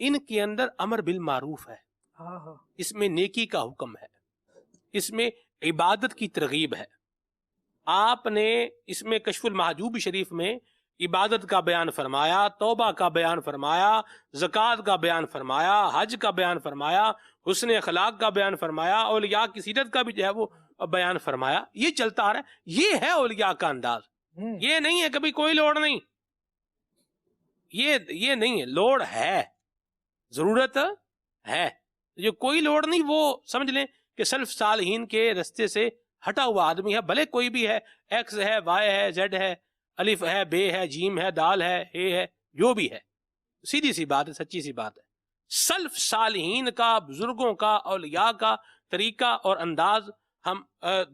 ان کے اندر امر بالمعروف ہے، اس میں نیکی کا حکم ہے، اس میں عبادت کی ترغیب ہے. آپ نے اس میں کشف المحجوب شریف میں عبادت کا بیان فرمایا، توبہ کا بیان فرمایا، زکوٰۃ کا بیان فرمایا، حج کا بیان فرمایا، حسن اخلاق کا بیان فرمایا، اولیاء کی سیرت کا بھی جو ہے وہ بیان فرمایا. یہ چلتا آ رہا ہے، یہ ہے اولیاء کا انداز. یہ نہیں ہے کبھی کوئی لوڑ نہیں، یہ نہیں ہے، لوڑ ہے، ضرورت ہے. جو کوئی لوڑ نہیں وہ سمجھ لیں کہ سلف صالحین کے رستے سے ہٹا ہوا آدمی ہے، بھلے کوئی بھی ہے، ایکس ہے، وائی ہے، زیڈ ہے، الف ہے، بے ہے، جیم ہے، دال ہے، اے ہے، جو بھی ہے. سیدھی سی بات ہے، سچی سی بات ہے. سلف صالحین کا، بزرگوں کا، اولیاء کا طریقہ اور انداز ہم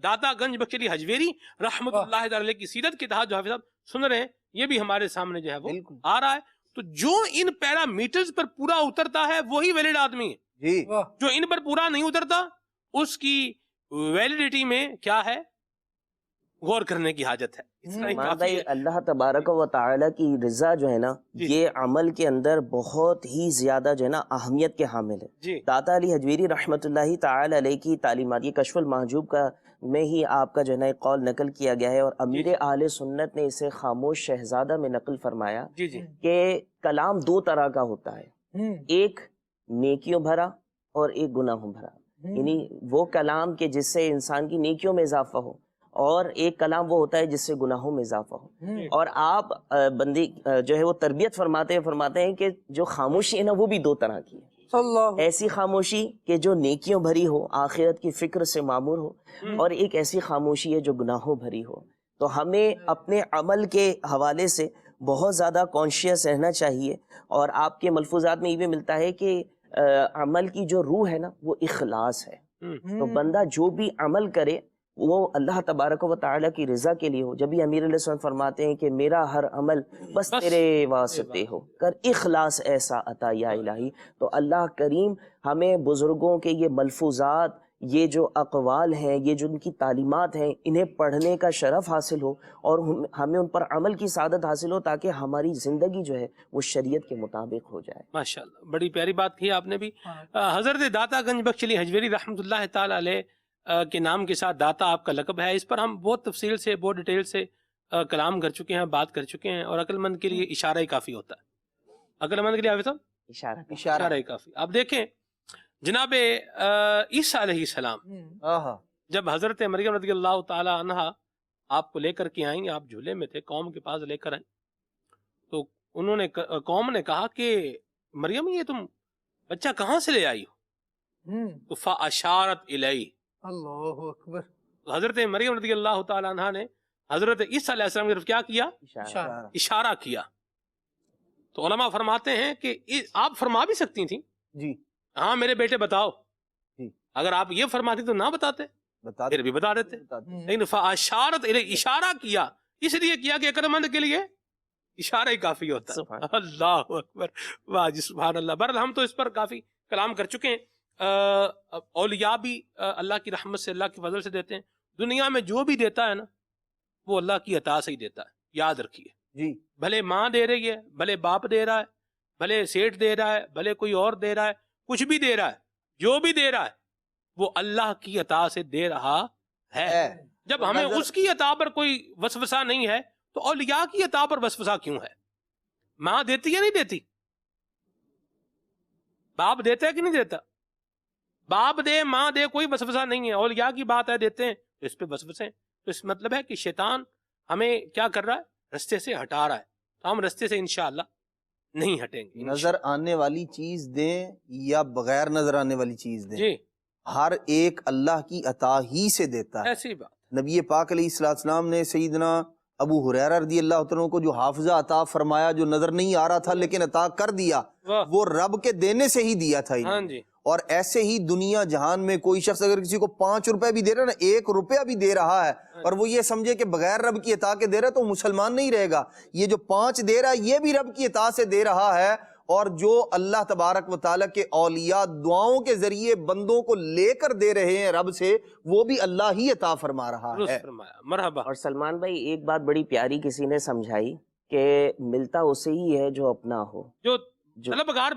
داتا گنج بخش علی حجویری رحمت اللہ علیہ کی سیرت کے تحت جو حافظ صاحب سن رہے ہیں، یہ بھی ہمارے سامنے جو ہے وہ آ رہا ہے. تو جو ان پیرامیٹرز پر پورا اترتا ہے وہی ویلڈ آدمی ہے. جی جو ان پر پورا نہیں اترتا اس کی ویلڈیٹی میں کیا ہے، غور کرنے کی حاجت ہے. بھائی اللہ تبارک و تعالی کی رضا جو ہے نا، یہ عمل کے اندر بہت ہی زیادہ جو ہے نا اہمیت کے حامل ہے. داتا علی حجویری رحمت اللہ تعالی علیہ کی تعلیمات، یہ کشف المحجوب کا میں ہی آپ کا جو ہے نا ایک قول نقل کیا گیا ہے، اور امیر اہل سنت نے اسے خاموش شہزادہ میں نقل فرمایا کہ کلام دو طرح کا ہوتا ہے، ایک نیکیوں بھرا اور ایک گناہوں بھرا. یعنی وہ کلام کہ جس سے انسان کی نیکیوں میں اضافہ ہو، اور ایک کلام وہ ہوتا ہے جس سے گناہوں میں اضافہ ہو. اور آپ بندی جو ہے وہ تربیت فرماتے ہیں کہ جو خاموشی ہے نا وہ بھی دو طرح کی ہے. ایسی خاموشی کہ جو نیکیوں بھری ہو، آخرت کی فکر سے معمور ہو، اور ایک ایسی خاموشی ہے جو گناہوں بھری ہو. تو ہمیں اپنے عمل کے حوالے سے بہت زیادہ کانشیس رہنا چاہیے. اور آپ کے ملفوظات میں یہ بھی ملتا ہے کہ عمل کی جو روح ہے نا وہ اخلاص ہے. تو بندہ جو بھی عمل کرے وہ اللہ تبارک و تعالیٰ کی رضا کے لیے ہو. جب بھی امیر علیہ السلام فرماتے ہیں کہ میرا ہر عمل بس تیرے واسطے ہو، کر اخلاص ایسا عطا یا الہی. تو اللہ کریم ہمیں بزرگوں کے یہ ملفوظات، یہ جو اقوال ہیں، یہ جو ان کی تعلیمات ہیں، انہیں پڑھنے کا شرف حاصل ہو، اور ہمیں ان پر عمل کی سعادت حاصل ہو، تاکہ ہماری زندگی جو ہے وہ شریعت کے مطابق ہو جائے. ماشاءاللہ، بڑی پیاری بات کی آپ نے بھی. حضرت داتا گنج بخش علی حجویری رحمۃ اللہ تعالی علیہ کے نام کے ساتھ داتا آپ کا لقب ہے. اس پر ہم بہت تفصیل سے، بہت ڈیٹیل سے کلام کر چکے ہیں، بات کر چکے ہیں. اور عقل مند کے لیے اشارہ ہی کافی ہوتا ہے. عقل مند کے لیے حافظ صاحب اشارہ ہی کافی. اب دیکھیں جناب عیسیٰ علیہ السلام جب حضرت مریم رضی اللہ تعالی عنہا آپ کو لے کر کے آئیں، آپ جھولے میں تھے، قوم کے پاس لے کر آئیں، تو انہوں نے قوم نے کہا کہ مریم یہ تم بچہ کہاں سے لے آئی ہو؟ تو فاشارت الیہ، اللہ اکبر. حضرت مریم رضی اللہ تعالی عنہا نے حضرت عیسیٰ علیہ السلام کی طرف کیا کیا؟ اشارہ کیا. تو علماء فرماتے ہیں کہ آپ فرما بھی سکتی تھیں جی ہاں میرے بیٹے بتاؤ، اگر آپ یہ فرماتی تو نہ بتاتے، پھر بھی بتا دیتے. لیکن فاشارت الیہ، اشارہ کیا، اس لیے کیا کہ عقل مند کے لیے اشارہ ہی کافی ہوتا ہے. اللہ اکبر، واہ جی سبحان اللہ. بہرحال ہم تو اس پر کافی کلام کر چکے ہیں. اولیاء بھی اللہ کی رحمت سے، اللہ کے فضل سے دیتے ہیں. دنیا میں جو بھی دیتا ہے نا وہ اللہ کی عطا سے ہی دیتا ہے، یاد رکھیے جی. بھلے ماں دے رہی ہے، بھلے باپ دے رہا ہے، بھلے سیٹ دے رہا ہے، بھلے کوئی اور دے رہا ہے، کچھ بھی دے رہا ہے، جو بھی دے رہا ہے وہ اللہ کی عطا سے دے رہا ہے. جب ہمیں اس کی عطا پر کوئی وسوسہ نہیں ہے تو اولیاء کی عطا پر وسوسہ کیوں ہے؟ ماں دیتی یا نہیں دیتی؟ باپ دیتا ہے کہ نہیں دیتا؟ باپ دے ماں دے کوئی وسوسہ نہیں ہے. اولیاء کی بات ہے دیتے ہیں تو اس پہ وسوسے ہیں. تو اس مطلب ہے کہ شیطان ہمیں کیا کر رہا ہے؟ رستے سے ہٹا رہا ہے. تو ہم رستے سے انشاءاللہ نہیں ہٹیں گے. نظر آنے والی چیز دیں یا بغیر نظر آنے والی چیز دیں، جی ہر ایک اللہ کی عطا ہی سے دیتا ہے. ایسی بات. نبی پاک علیہ السلام نے سیدنا ابو ہریرہ رضی اللہ عنہ کو جو حافظہ عطا فرمایا، جو نظر نہیں آ رہا تھا لیکن عطا کر دیا، وہ رب کے دینے سے ہی دیا تھا. ہاں جی. اور ایسے ہی دنیا جہان میں کوئی شخص اگر کسی کو 5 روپے بھی دے رہا ہے نا، 1 روپیہ بھی دے رہا ہے، اور وہ یہ سمجھے کہ بغیر رب کی عطا کے دے رہا ہے، تو مسلمان نہیں رہے گا. یہ جو 5 دے رہا ہے یہ بھی رب کی عطا سے دے رہا ہے. اور جو اللہ تبارک و تعالیٰ کے اولیاء دعاؤں کے ذریعے بندوں کو لے کر دے رہے ہیں رب سے، وہ بھی اللہ ہی عطا فرما رہا ہے. مرحبا. اور سلمان بھائی ایک بات بڑی پیاری کسی نے سمجھائی کہ ملتا اسے ہی ہے جو اپنا ہو. جو جو طلبگار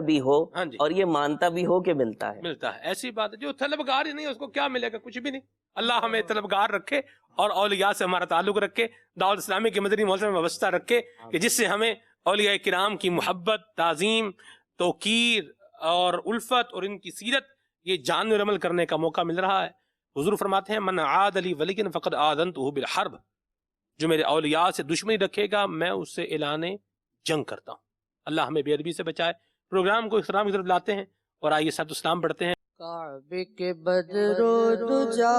بھی ہو ہاں جی، اور یہ مانتا بھی ہو کہ ملتا ہے. ملتا ہے. ایسی بات ہے جو طلبگار ہی نہیں ہے اس کو کیا ملے گا؟ کچھ بھی نہیں. اللہ ہمیں طلبگار رکھے اور اولیاء سے ہمارا تعلق رکھے، دعوت اسلامی کے مدنی محل میں وابستہ رکھے کہ جس سے ہمیں اولیاء کرام کی محبت، تعظیم، توقیر اور الفت اور ان کی سیرت یہ جان اور عمل کرنے کا موقع مل رہا ہے. حضور فرماتے ہیں من عاد لی ولی فقد آذنتہ بالحرب، جو میرے اولیاء سے دشمنی رکھے گا میں اس سے اعلان جنگ کرتا ہوں. اللہ ہمیں بے ادبی سے بچائے. پروگرام کو احترام کی طرف لاتے ہیں اور آئیے ساتھ اسلام پڑھتے ہیں. کعبے کے بدرو دجا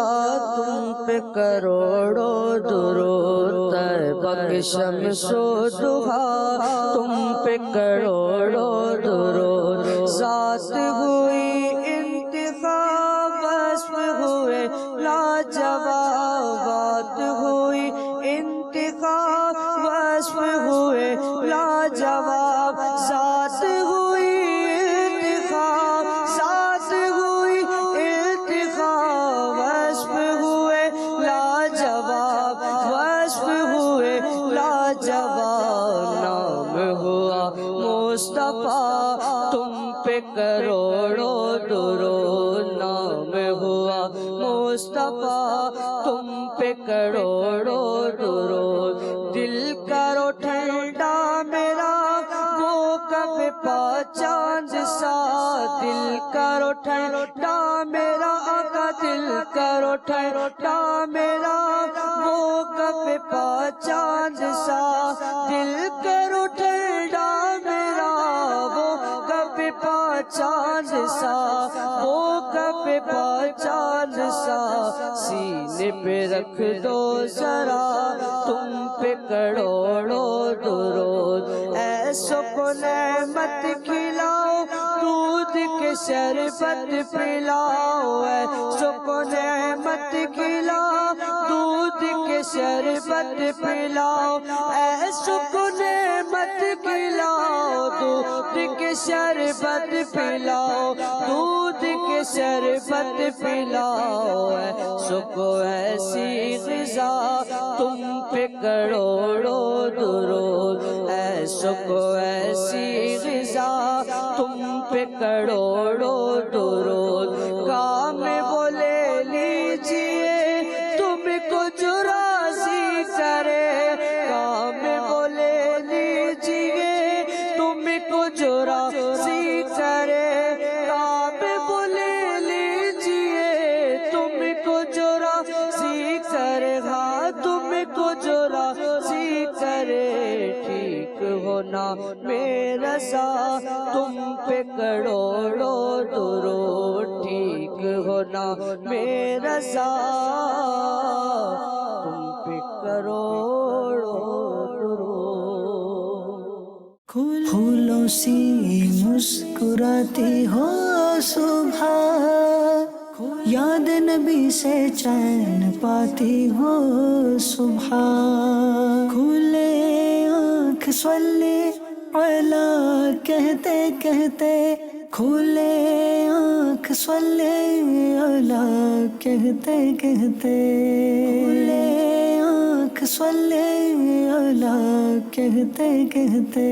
تم پہ کروڑوں درود، طیبہ کے شمس و ضحیٰ تم پہ کروڑوں درود. ذات ہوئی انتخاب، وصف ہوئے لاجواب، بات ہوئی انتخاب، وصف ہوئے لاجواب. ذات ہوئی انتخاب، ذات ہوئی انتخاب، وصف ہوئے لاجواب، وصف ہوئے لاجواب. نام ہوا مصطفیٰ تم پہ کروڑوں درود، نام ہوا مصطفیٰ تم پہ کروڑوں درود. دل کرو ٹھنڈا میرا وہ کب پا چاند سا، دل کرو ٹھنڈا میرا آقا، دل کرو ٹھنڈا میرا وہ کب پا چاند سا. دل کرو ٹھنڈا میرا وہ کب پا چاند سا، وہ کب پا چاند سا. سینے پہ رکھ دو ذرا تم پہ کروڑوں درود. اے سکو نعمت کھلاؤ، دودھ کے شربت پلاؤ. اے سکو نعمت کھلاؤ، دودھ کے شربت پلاؤ. اے سکو نعمت کھلاؤ، دودھ کے شربت پلاؤ، دودھ کے شربت پلاؤ. اے سکو ایسی غذا تم پہ کروڑوں درود. اے سکو ایسی غذا تم پہ کروڑوں درود. کام وہ لے لیجئے تم کو جو راضی کرے، کام وہ لے لیجئے تم کو جو راضی کرے. کام وہ لے لیجئے تم کو جو راضی کرے، ہاں تم کو جو راضی کرے. ٹھیک ہونا میرا سا تم پہ کروڑوں درود، ٹھیک ہونا میرا سا تم پہ کروڑوں درود. پھولوں سی مسکراتی ہو صبح، یاد نبی سے چین پاتی ہو صبح. کھلے آنکھ صلی علی کہتے کہتے، کھلے آنکھ صلی علی کہتے کہتے، کھلے آنکھ صلی علی کہتے کہتے.